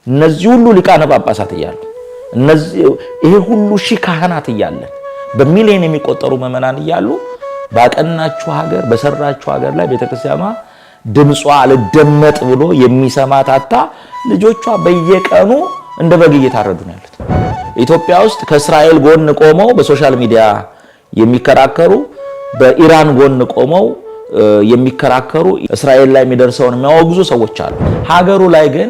እነዚህ ሁሉ ሊቃነ ጳጳሳት እያሉ እነዚህ ይሄ ሁሉ ሺህ ካህናት እያለ በሚሊዮን የሚቆጠሩ ምዕመናን እያሉ ባቀናችሁ ሀገር በሰራችሁ ሀገር ላይ ቤተክርስቲያኗ ድምጿ አልደመጥ ብሎ የሚሰማታታ ልጆቿ በየቀኑ እንደ በግ እየታረዱ ነው ያሉት። ኢትዮጵያ ውስጥ ከእስራኤል ጎን ቆመው በሶሻል ሚዲያ የሚከራከሩ በኢራን ጎን ቆመው የሚከራከሩ እስራኤል ላይ የሚደርሰውን የሚያወግዙ ሰዎች አሉ። ሀገሩ ላይ ግን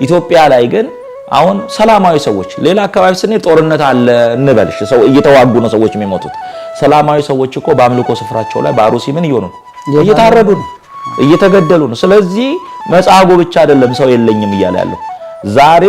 ኢትዮጵያ ላይ ግን አሁን ሰላማዊ ሰዎች ሌላ አካባቢ ስንሄድ ጦርነት አለ እንበልሽ ሰው እየተዋጉ ነው ሰዎች የሚሞቱት። ሰላማዊ ሰዎች እኮ በአምልኮ ስፍራቸው ላይ በአሩሲ ምን እየሆኑ ነው? እየታረዱ ነው፣ እየተገደሉ ነው። ስለዚህ መጻጉ ብቻ አይደለም ሰው የለኝም እያለ ያለው ዛሬ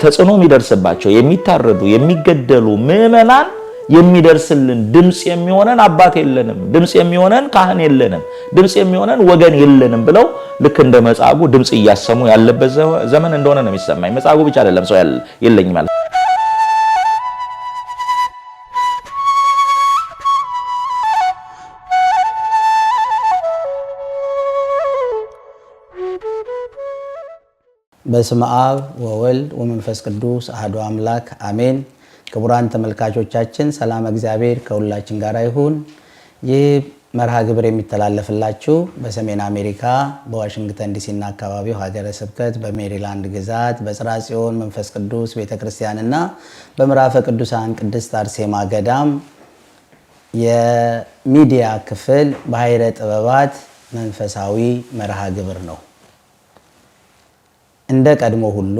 ተጽዕኖ የሚደርስባቸው የሚታረዱ የሚገደሉ ምዕመናን የሚደርስልን ድምጽ የሚሆነን አባት የለንም፣ ድምጽ የሚሆነን ካህን የለንም፣ ድምጽ የሚሆነን ወገን የለንም ብለው ልክ እንደ መጻጉ ድምጽ እያሰሙ ያለበት ዘመን እንደሆነ ነው የሚሰማኝ። መጻጉ ብቻ አይደለም ሰው የለኝ ማለት። በስመ አብ ወወልድ ወመንፈስ ቅዱስ አሐዱ አምላክ አሜን። ክቡራን ተመልካቾቻችን ሰላም እግዚአብሔር ከሁላችን ጋር ይሁን። ይህ መርሃ ግብር የሚተላለፍላችሁ በሰሜን አሜሪካ በዋሽንግተን ዲሲና አካባቢው ሀገረ ስብከት በሜሪላንድ ግዛት በጽርሐ ጽዮን መንፈስ ቅዱስ ቤተክርስቲያንና በምዕራፈ ቅዱሳን ቅድስት አርሴማ ገዳም የሚዲያ ክፍል በኃይለ ጥበባት መንፈሳዊ መርሃ ግብር ነው። እንደ ቀድሞ ሁሉ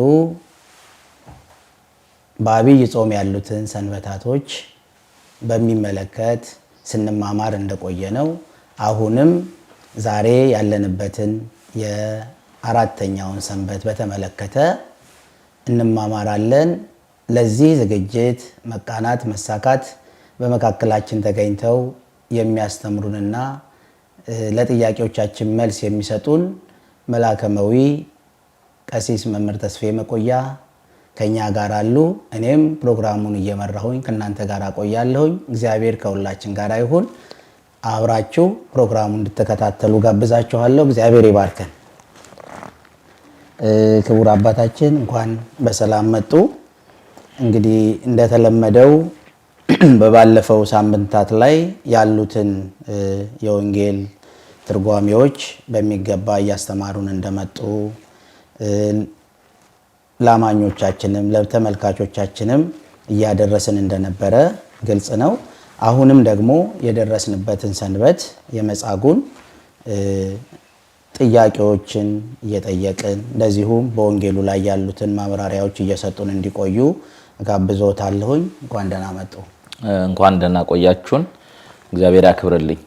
በአብይ ጾም ያሉትን ሰንበታቶች በሚመለከት ስንማማር እንደቆየ ነው። አሁንም ዛሬ ያለንበትን የአራተኛውን ሰንበት በተመለከተ እንማማራለን። ለዚህ ዝግጅት መቃናት መሳካት በመካከላችን ተገኝተው የሚያስተምሩንና ለጥያቄዎቻችን መልስ የሚሰጡን መላከመዊ ቀሲስ መምህር ተስፋዬ መቆያ ከኛ ጋር አሉ። እኔም ፕሮግራሙን እየመራሁኝ ከናንተ ጋር ቆያለሁኝ። እግዚአብሔር ከሁላችን ጋር ይሁን። አብራችሁ ፕሮግራሙን እንድትከታተሉ ጋብዛችኋለሁ። እግዚአብሔር ይባርከን። ክቡር አባታችን እንኳን በሰላም መጡ። እንግዲህ እንደተለመደው በባለፈው ሳምንታት ላይ ያሉትን የወንጌል ትርጓሜዎች በሚገባ እያስተማሩን እንደመጡ ላማኞቻችንም ለተመልካቾቻችንም እያደረስን እንደነበረ ግልጽ ነው። አሁንም ደግሞ የደረስንበትን ሰንበት የመጻጉዕን ጥያቄዎችን እየጠየቅን እንደዚሁም በወንጌሉ ላይ ያሉትን ማብራሪያዎች እየሰጡን እንዲቆዩ ጋብዞታለሁኝ። እንኳን ደህና መጡ። እንኳን ደህና ቆያችሁን። እግዚአብሔር ያክብርልኝ።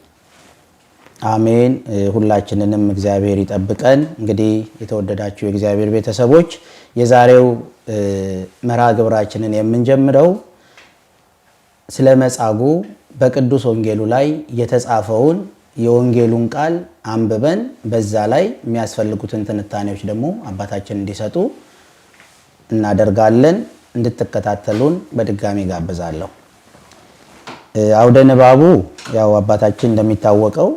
አሜን። ሁላችንንም እግዚአብሔር ይጠብቀን። እንግዲህ የተወደዳችሁ የእግዚአብሔር ቤተሰቦች የዛሬው መርሃ ግብራችንን የምንጀምረው ስለ መጻጉዕ በቅዱስ ወንጌሉ ላይ የተጻፈውን የወንጌሉን ቃል አንብበን በዛ ላይ የሚያስፈልጉትን ትንታኔዎች ደግሞ አባታችን እንዲሰጡ እናደርጋለን። እንድትከታተሉን በድጋሚ ጋብዛለሁ። አውደ ንባቡ ያው አባታችን እንደሚታወቀው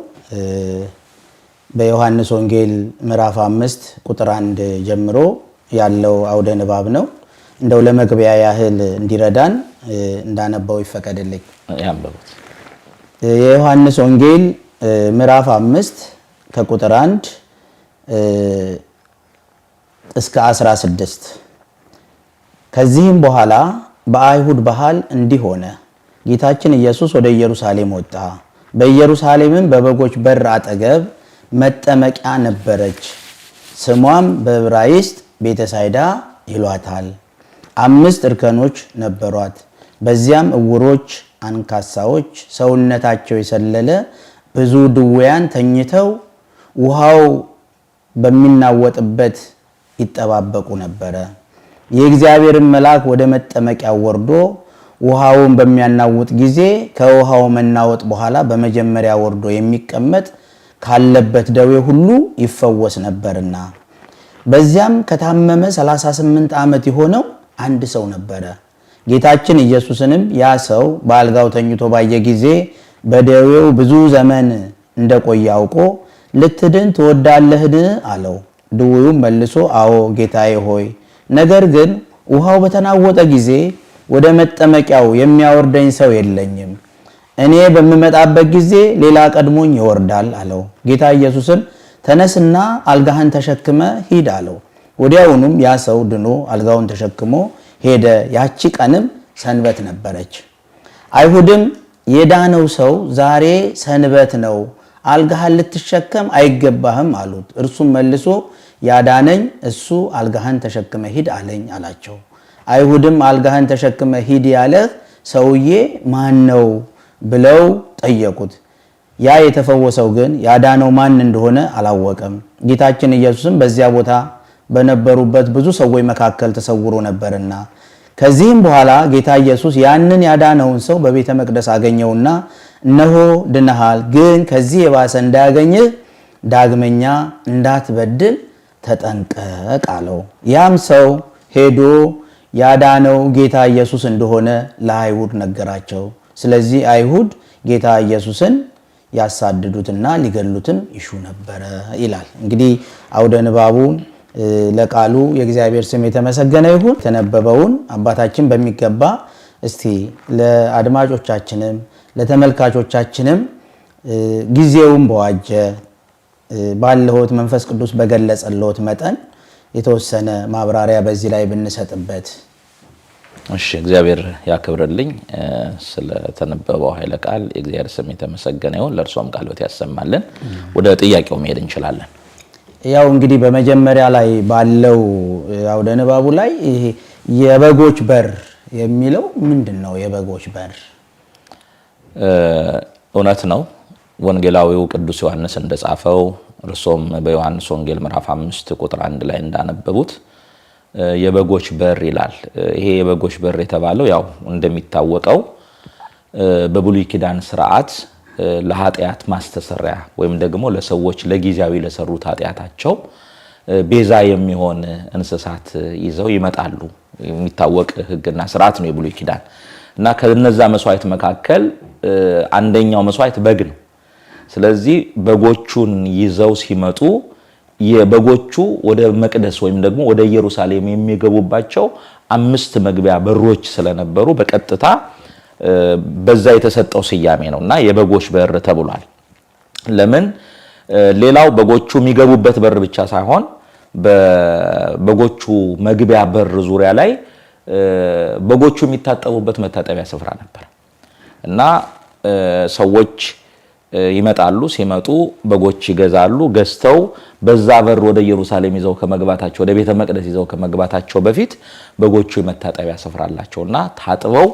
በዮሐንስ ወንጌል ምዕራፍ 5 ቁጥር 1 ጀምሮ ያለው አውደ ንባብ ነው። እንደው ለመግቢያ ያህል እንዲረዳን እንዳነበው ይፈቀድልኝ። ያንበቡት። የዮሐንስ ወንጌል ምዕራፍ 5 ከቁጥር 1 እስከ 16። ከዚህም በኋላ በአይሁድ ባህል እንዲህ ሆነ፣ ጌታችን ኢየሱስ ወደ ኢየሩሳሌም ወጣ። በኢየሩሳሌምም በበጎች በር አጠገብ መጠመቂያ ነበረች። ስሟም በዕብራይስጥ ቤተሳይዳ ይሏታል። 5 እርከኖች ነበሯት። በዚያም ዕውሮች፣ አንካሳዎች፣ ሰውነታቸው የሰለለ ብዙ ድውያን ተኝተው ውሃው በሚናወጥበት ይጠባበቁ ነበረ። የእግዚአብሔርን መልአክ ወደ መጠመቂያው ወርዶ ውሃውን በሚያናውጥ ጊዜ ከውሃው መናወጥ በኋላ በመጀመሪያ ወርዶ የሚቀመጥ ካለበት ደዌ ሁሉ ይፈወስ ነበርና። በዚያም ከታመመ 38 ዓመት የሆነው አንድ ሰው ነበረ። ጌታችን ኢየሱስንም ያ ሰው በአልጋው ተኝቶ ባየ ጊዜ በደዌው ብዙ ዘመን እንደቆየ አውቆ ልትድን ትወዳለህን? አለው። ድውዩም መልሶ አዎ ጌታዬ ሆይ ነገር ግን ውሃው በተናወጠ ጊዜ ወደ መጠመቂያው የሚያወርደኝ ሰው የለኝም። እኔ በምመጣበት ጊዜ ሌላ ቀድሞኝ ይወርዳል አለው። ጌታ ኢየሱስን ተነስና አልጋህን ተሸክመ ሂድ አለው። ወዲያውኑም ያ ሰው ድኖ አልጋውን ተሸክሞ ሄደ። ያቺ ቀንም ሰንበት ነበረች። አይሁድም የዳነው ሰው ዛሬ ሰንበት ነው፣ አልጋህን ልትሸከም አይገባህም አሉት። እርሱም መልሶ ያዳነኝ እሱ አልጋህን ተሸክመ ሂድ አለኝ አላቸው። አይሁድም አልጋህን ተሸክመ ሂድ ያለህ ሰውዬ ማን ነው ብለው ጠየቁት። ያ የተፈወሰው ግን ያዳነው ማን እንደሆነ አላወቀም። ጌታችን ኢየሱስም በዚያ ቦታ በነበሩበት ብዙ ሰዎች መካከል ተሰውሮ ነበርና፣ ከዚህም በኋላ ጌታ ኢየሱስ ያንን ያዳነውን ሰው በቤተ መቅደስ አገኘውና እነሆ ድነሃል፣ ግን ከዚህ የባሰ እንዳያገኝህ ዳግመኛ እንዳትበድል ተጠንቀቅ አለው። ያም ሰው ሄዶ ያዳነው ጌታ ኢየሱስ እንደሆነ ለአይሁድ ነገራቸው። ስለዚህ አይሁድ ጌታ ኢየሱስን ያሳድዱትና ሊገሉትም ይሹ ነበረ ይላል። እንግዲህ አውደ ንባቡን ለቃሉ የእግዚአብሔር ስም የተመሰገነ ይሁን። ተነበበውን አባታችን በሚገባ እስቲ ለአድማጮቻችንም ለተመልካቾቻችንም ጊዜውን በዋጀ ባለሁት መንፈስ ቅዱስ በገለጸልዎት መጠን የተወሰነ ማብራሪያ በዚህ ላይ ብንሰጥበት። እሺ፣ እግዚአብሔር ያክብርልኝ። ስለተነበበው ኃይለ ቃል የእግዚአብሔር ስም የተመሰገነ ይሁን። ለእርሶም ቃልዎት ያሰማልን። ወደ ጥያቄው መሄድ እንችላለን። ያው እንግዲህ በመጀመሪያ ላይ ባለው አውደ ንባቡ ላይ ይሄ የበጎች በር የሚለው ምንድነው? የበጎች በር እውነት ነው። ወንጌላዊው ቅዱስ ዮሐንስ እንደጻፈው እርሶም በዮሐንስ ወንጌል ምዕራፍ 5 ቁጥር 1 ላይ እንዳነበቡት የበጎች በር ይላል። ይሄ የበጎች በር የተባለው ያው እንደሚታወቀው በብሉይ ኪዳን ስርዓት ለኃጢአት ማስተሰሪያ ወይም ደግሞ ለሰዎች ለጊዜያዊ ለሰሩት ኃጢአታቸው ቤዛ የሚሆን እንስሳት ይዘው ይመጣሉ። የሚታወቅ ሕግና ስርዓት ነው የብሉይ ኪዳን እና ከነዛ መስዋዕት መካከል አንደኛው መስዋዕት በግ ነው። ስለዚህ በጎቹን ይዘው ሲመጡ የበጎቹ ወደ መቅደስ ወይም ደግሞ ወደ ኢየሩሳሌም የሚገቡባቸው 5 መግቢያ በሮች ስለነበሩ በቀጥታ በዛ የተሰጠው ስያሜ ነውና የበጎች በር ተብሏል። ለምን? ሌላው በጎቹ የሚገቡበት በር ብቻ ሳይሆን በበጎቹ መግቢያ በር ዙሪያ ላይ በጎቹ የሚታጠቡበት መታጠቢያ ስፍራ ነበር እና ሰዎች ይመጣሉ። ሲመጡ በጎች ይገዛሉ። ገዝተው በዛ በር ወደ ኢየሩሳሌም ይዘው ከመግባታቸው ወደ ቤተ መቅደስ ይዘው ከመግባታቸው በፊት በጎቹ የመታጠቢያ ስፍራ አላቸውና ታጥበው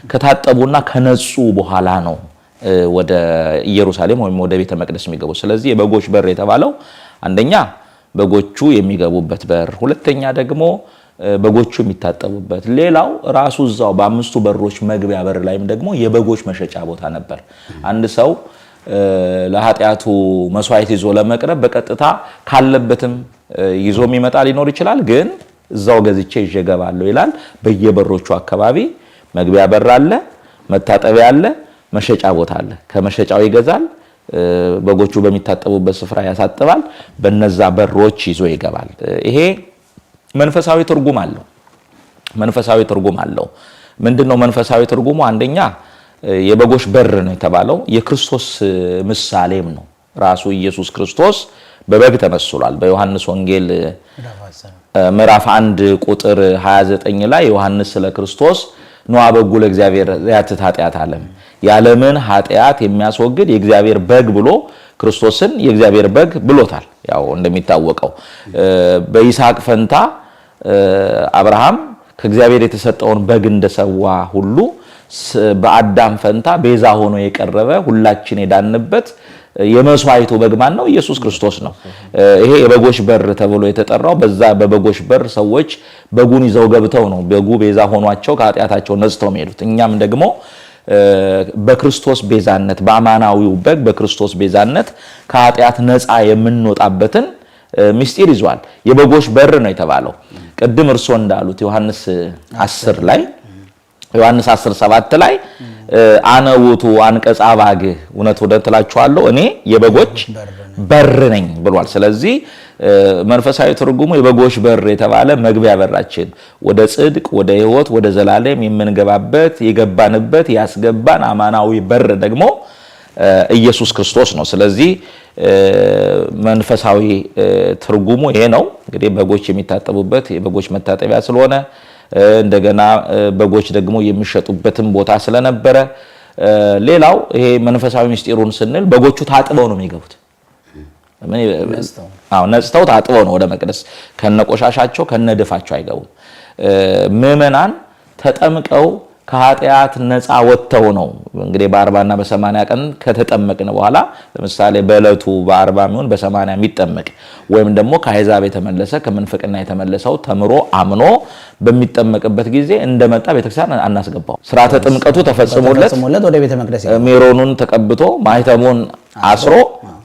ከታጠቡና ከነጹ በኋላ ነው ወደ ኢየሩሳሌም ወይም ወደ ቤተ መቅደስ የሚገቡ። ስለዚህ የበጎች በር የተባለው አንደኛ በጎቹ የሚገቡበት በር፣ ሁለተኛ ደግሞ በጎቹ የሚታጠቡበት፣ ሌላው ራሱ እዛው በ5ቱ በሮች መግቢያ በር ላይም ደግሞ የበጎች መሸጫ ቦታ ነበር። አንድ ሰው ለኃጢአቱ መስዋዕት ይዞ ለመቅረብ በቀጥታ ካለበትም ይዞ የሚመጣ ሊኖር ይችላል። ግን እዛው ገዝቼ ይዤ እገባለሁ ይላል። በየበሮቹ አካባቢ መግቢያ በር አለ፣ መታጠቢያ አለ፣ መሸጫ ቦታ አለ። ከመሸጫው ይገዛል፣ በጎቹ በሚታጠቡበት ስፍራ ያሳጥባል፣ በነዛ በሮች ይዞ ይገባል። ይሄ መንፈሳዊ ትርጉም አለው። ምንድነው መንፈሳዊ ትርጉሙ? አንደኛ የበጎች በር ነው የተባለው የክርስቶስ ምሳሌም ነው። ራሱ ኢየሱስ ክርስቶስ በበግ ተመስሏል። በዮሐንስ ወንጌል ምዕራፍ 1 ቁጥር 29 ላይ ዮሐንስ ስለ ክርስቶስ ነዋ በጉ ለእግዚአብሔር ያትት ኃጢአት ዓለም የዓለምን ኃጢአት የሚያስወግድ የእግዚአብሔር በግ ብሎ ክርስቶስን የእግዚአብሔር በግ ብሎታል። ያው እንደሚታወቀው በይስሐቅ ፈንታ አብርሃም ከእግዚአብሔር የተሰጠውን በግ እንደሰዋ ሁሉ በአዳም ፈንታ ቤዛ ሆኖ የቀረበ ሁላችን የዳንበት የመስዋዕቱ በግ ማን ነው? ኢየሱስ ክርስቶስ ነው። ይሄ የበጎች በር ተብሎ የተጠራው በዛ በበጎች በር ሰዎች በጉን ይዘው ገብተው ነው በጉ ቤዛ ሆኗቸው ከኃጢአታቸው ነጽተው የሚሄዱት። እኛም ደግሞ በክርስቶስ ቤዛነት በአማናዊው በግ በክርስቶስ ቤዛነት ከኃጢአት ነፃ የምንወጣበትን ምስጢር ይዟል። የበጎች በር ነው የተባለው። ቅድም እርሶ እንዳሉት ዮሐንስ 10 ላይ ዮሐንስ 10:7 ላይ አነ ውእቱ አንቀጸ አባግዕ እውነት እላችኋለሁ እኔ የበጎች በር ነኝ ብሏል። ስለዚህ መንፈሳዊ ትርጉሙ የበጎች በር የተባለ መግቢያ በራችን ወደ ጽድቅ፣ ወደ ሕይወት፣ ወደ ዘላለም የምንገባበት የገባንበት ያስገባን አማናዊ በር ደግሞ ኢየሱስ ክርስቶስ ነው። ስለዚህ መንፈሳዊ ትርጉሙ ይሄ ነው። እንግዲህ በጎች የሚታጠቡበት የበጎች መታጠቢያ ስለሆነ እንደገና በጎች ደግሞ የሚሸጡበትም ቦታ ስለነበረ ሌላው ይሄ መንፈሳዊ ምስጢሩን ስንል በጎቹ ታጥበው ነው የሚገቡት። ነጽተው ታጥበው ነው ወደ መቅደስ ከነቆሻሻቸው ከነድፋቸው አይገቡም። ምዕመናን ተጠምቀው ከኃጢአት ነፃ ወጥተው ነው እንግዲህ በ40 እና በ80 ቀን ከተጠመቅን በኋላ ለምሳሌ በእለቱ በ40 ሚሆን በ80 የሚጠመቅ ወይም ደግሞ ከአሕዛብ የተመለሰ ከምንፍቅና የተመለሰው ተምሮ አምኖ በሚጠመቅበት ጊዜ እንደመጣ ቤተክርስቲያን አናስገባው። ስርዓተ ጥምቀቱ ተፈጽሞለት ወደ ቤተ መቅደስ ሜሮኑን ተቀብቶ ማህተሙን አስሮ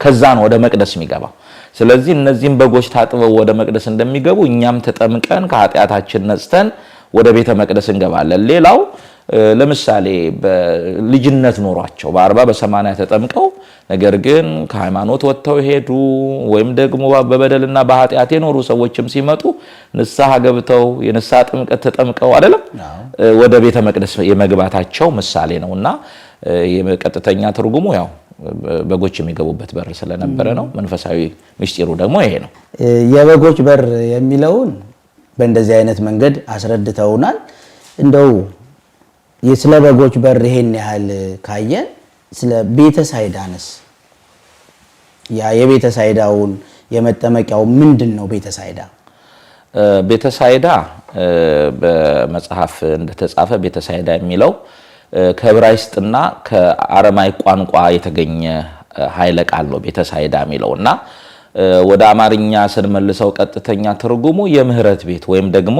ከዛ ነው ወደ መቅደስ የሚገባው። ስለዚህ እነዚህም በጎች ታጥበው ወደ መቅደስ እንደሚገቡ እኛም ተጠምቀን ከኃጢአታችን ነጽተን ወደ ቤተ መቅደስ እንገባለን። ሌላው ለምሳሌ በልጅነት ኖሯቸው በ40 በ80 ተጠምቀው ነገር ግን ከሃይማኖት ወጥተው ሄዱ ወይም ደግሞ በበደልና በኃጢአት የኖሩ ሰዎችም ሲመጡ ንስሐ ገብተው የንስሐ ጥምቀት ተጠምቀው አይደለም ወደ ቤተ መቅደስ የመግባታቸው ምሳሌ ነውና የቀጥተኛ ትርጉሙ ያው በጎች የሚገቡበት በር ስለነበረ ነው። መንፈሳዊ ምስጢሩ ደግሞ ይሄ ነው። የበጎች በር የሚለውን በእንደዚህ አይነት መንገድ አስረድተውናል። እንደው ስለ በጎች በር ይሄን ያህል ካየን ስለ ቤተሳይዳንስ ያ የቤተሳይዳውን የመጠመቂያው ምንድነው? ቤተሳይዳ በመጽሐፍ እንደተጻፈ ቤተሳይዳ የሚለው ከዕብራይስጥና ከአረማይ ቋንቋ የተገኘ ኃይለ ቃል ነው ቤተሳይዳ የሚለውና ወደ አማርኛ ስንመልሰው ቀጥተኛ ትርጉሙ የምህረት ቤት ወይም ደግሞ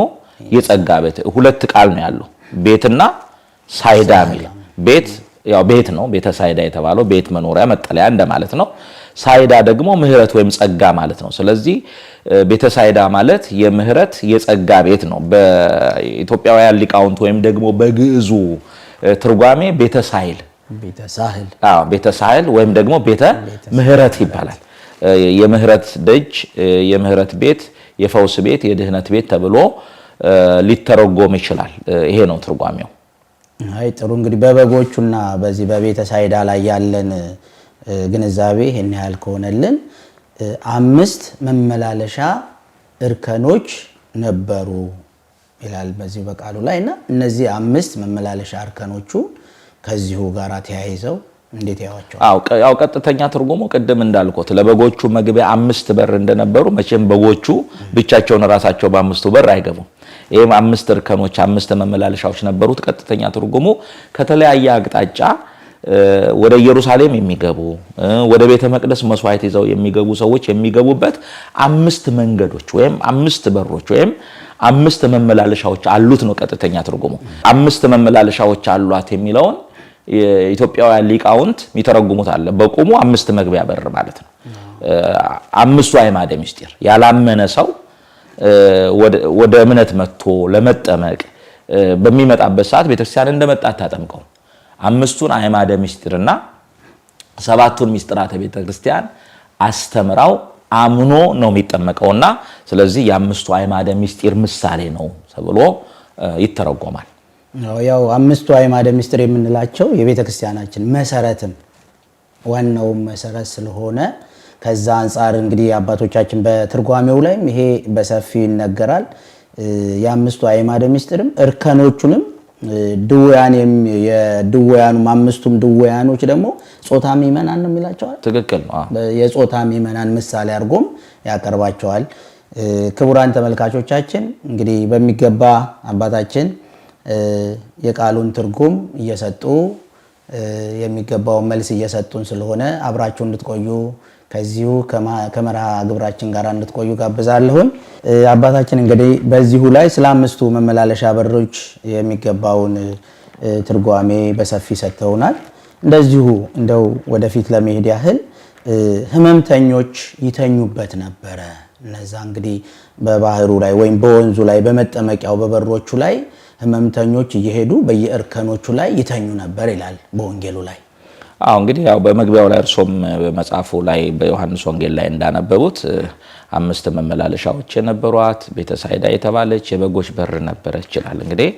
የጸጋ ቤት ሁለት ቃል ነው ያለው ቤትና ሳይዳ ሚል ቤት ያው ቤት ነው ቤተሳይዳ የተባለው ቤት መኖሪያ መጠለያ እንደማለት ነው። ሳይዳ ደግሞ ምህረት ወይም ጸጋ ማለት ነው። ስለዚህ ቤተሳይዳ ማለት የምህረት የጸጋ ቤት ነው። በኢትዮጵያውያን ሊቃውንት ወይም ደግሞ በግዕዙ ትርጓሜ ቤተሳይል ቤተሳይል ወይም ደግሞ ቤተ ምህረት ይባላል። የምህረት ደጅ የምህረት ቤት የፈውስ ቤት የድህነት ቤት ተብሎ ሊተረጎም ይችላል። ይሄ ነው ትርጓሜው። አይ ጥሩ እንግዲህ በበጎቹና በዚህ በቤተሳይዳ ላይ ያለን ግንዛቤ ይሄን ያህል ከሆነልን 5 መመላለሻ እርከኖች ነበሩ ይላል በዚህ በቃሉ ላይና እነዚህ 5 መመላለሻ እርከኖቹ ከዚሁ ጋር ተያይዘው እንዴት ያዋቸው? ያው ቀጥተኛ ትርጉሙ ቅድም እንዳልኩት ለበጎቹ መግቢያ 5 በር እንደነበሩ መቼም በጎቹ ብቻቸውን ራሳቸው በ5ቱ በር አይገቡም። ይሄም 5 እርከኖች 5 መመላለሻዎች ነበሩት። ቀጥተኛ ትርጉሙ ከተለያየ አቅጣጫ ወደ ኢየሩሳሌም የሚገቡ ወደ ቤተ መቅደስ መስዋዕት ይዘው የሚገቡ ሰዎች የሚገቡበት 5 መንገዶች ወይም 5 በሮች ወይም 5 መመላለሻዎች አሉት ነው ቀጥተኛ ትርጉሙ። 5 መመላለሻዎች አሏት የሚለውን የኢትዮጵያውያን ሊቃውንት የሚተረጉሙት አለ። በቁሙ 5 መግቢያ በር ማለት ነው። 5ቱ አዕማደ ምስጢር ያላመነ ሰው ወደ እምነት መጥቶ ለመጠመቅ በሚመጣበት ሰዓት ቤተክርስቲያን እንደመጣ ታጠምቀው 5ቱን አዕማደ ምስጢርና 7ቱን ምስጢራተ ቤተክርስቲያን አስተምራው አምኖ ነው የሚጠመቀውና ስለዚህ የ5ቱ አዕማደ ምስጢር ምሳሌ ነው ተብሎ ይተረጎማል። ያው 5ቱ አዕማደ ምስጢር የምንላቸው የቤተክርስቲያናችን መሰረትም ዋናው መሰረት ስለሆነ ከዛ አንፃር እንግዲህ አባቶቻችን በትርጓሜው ላይም ይሄ በሰፊ ይነገራል። የ5ቱ አዕማደ ምስጢርም እርከኖቹንም ድውያንም የድውያኑ 5ቱም ድውያኖች ደግሞ ጾታ ምእመናን ነው የሚላቸዋል። ትክክል ነው። የጾታ ምእመናን ምሳሌ አድርጎም ያቀርባቸዋል። ክቡራን ተመልካቾቻችን እንግዲህ በሚገባ አባታችን የቃሉን ትርጉም እየሰጡ የሚገባው መልስ እየሰጡን ስለሆነ አብራችሁ እንድትቆዩ ከዚሁ ከመርሃ ግብራችን ጋር እንድትቆዩ ጋብዛለሁኝ። አባታችን እንግዲህ በዚሁ ላይ ስለ 5ቱ መመላለሻ በሮች የሚገባውን ትርጓሜ በሰፊ ሰጥተውናል። እንደዚሁ እንደው ወደፊት ለመሄድ ያህል ህመምተኞች ይተኙበት ነበረ። እነዛ እንግዲህ በባህሩ ላይ ወይም በወንዙ ላይ በመጠመቂያው በበሮቹ ላይ ህመምተኞች እየሄዱ በየእርከኖቹ ላይ ይተኙ ነበር ይላል በወንጌሉ ላይ። እንግዲህ ያው በመግቢያው ላይ እርሶም በመጽሐፉ ላይ በዮሐንስ ወንጌል ላይ እንዳነበቡት 5 መመላለሻዎች የነበሯት ቤተሳይዳ የተባለች የበጎች በር ነበረች ይችላል። እንግዲህ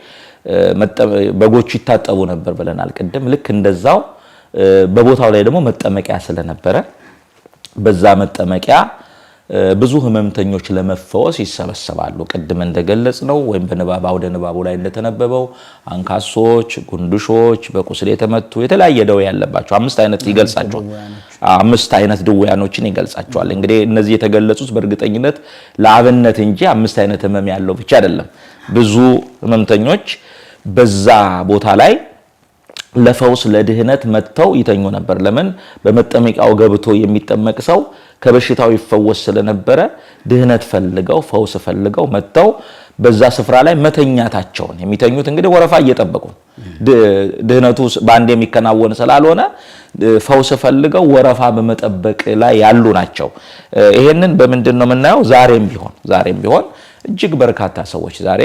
በጎቹ ይታጠቡ ነበር ብለናል ቅድም። ልክ እንደዛው በቦታው ላይ ደግሞ መጠመቂያ ስለነበረ በዛ መጠመቂያ ብዙ ህመምተኞች ለመፈወስ ይሰበሰባሉ። ቅድም እንደገለጽ ነው ወይም በንባብ አውደ ንባቡ ላይ እንደተነበበው አንካሶች፣ ጉንዱሾች፣ በቁስል የተመቱ የተለያየ ደዌ ያለባቸው 5 አይነት ይገልጻቸዋል። 5 አይነት ድውያኖችን ይገልጻቸዋል። እንግዲህ እነዚህ የተገለጹት በእርግጠኝነት ለአብነት እንጂ 5 አይነት ህመም ያለው ብቻ አይደለም። ብዙ ህመምተኞች በዛ ቦታ ላይ ለፈውስ ለድህነት መጥተው ይተኙ ነበር። ለምን? በመጠመቂያው ገብቶ የሚጠመቅ ሰው ከበሽታው ይፈወስ ስለነበረ ድህነት ፈልገው ፈውስ ፈልገው መጥተው በዛ ስፍራ ላይ መተኛታቸውን የሚተኙት እንግዲህ ወረፋ እየጠበቁ ድህነቱ በአንድ የሚከናወን ስላልሆነ ፈውስ ፈልገው ወረፋ በመጠበቅ ላይ ያሉ ናቸው። ይሄንን በምንድን ነው የምናየው? ዛሬም ቢሆን እጅግ በርካታ ሰዎች ዛሬ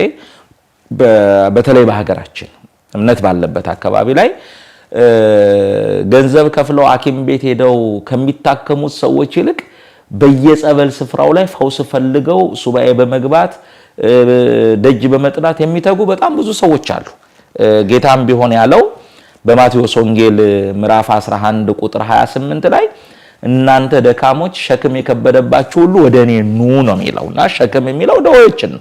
በተለይ በሀገራችን እምነት ባለበት አካባቢ ላይ ገንዘብ ከፍለው ሐኪም ቤት ሄደው ከሚታከሙት ሰዎች ይልቅ በየጸበል ስፍራው ላይ ፈውስ ፈልገው ሱባኤ በመግባት ደጅ በመጥናት የሚተጉ በጣም ብዙ ሰዎች አሉ። ጌታም ቢሆን ያለው በማቴዎስ ወንጌል ምዕራፍ 11 ቁጥር 28 ላይ እናንተ ደካሞች ሸክም የከበደባችሁ ሁሉ ወደ እኔ ኑ ነው የሚለውና ሸክም የሚለው ደዌዎችን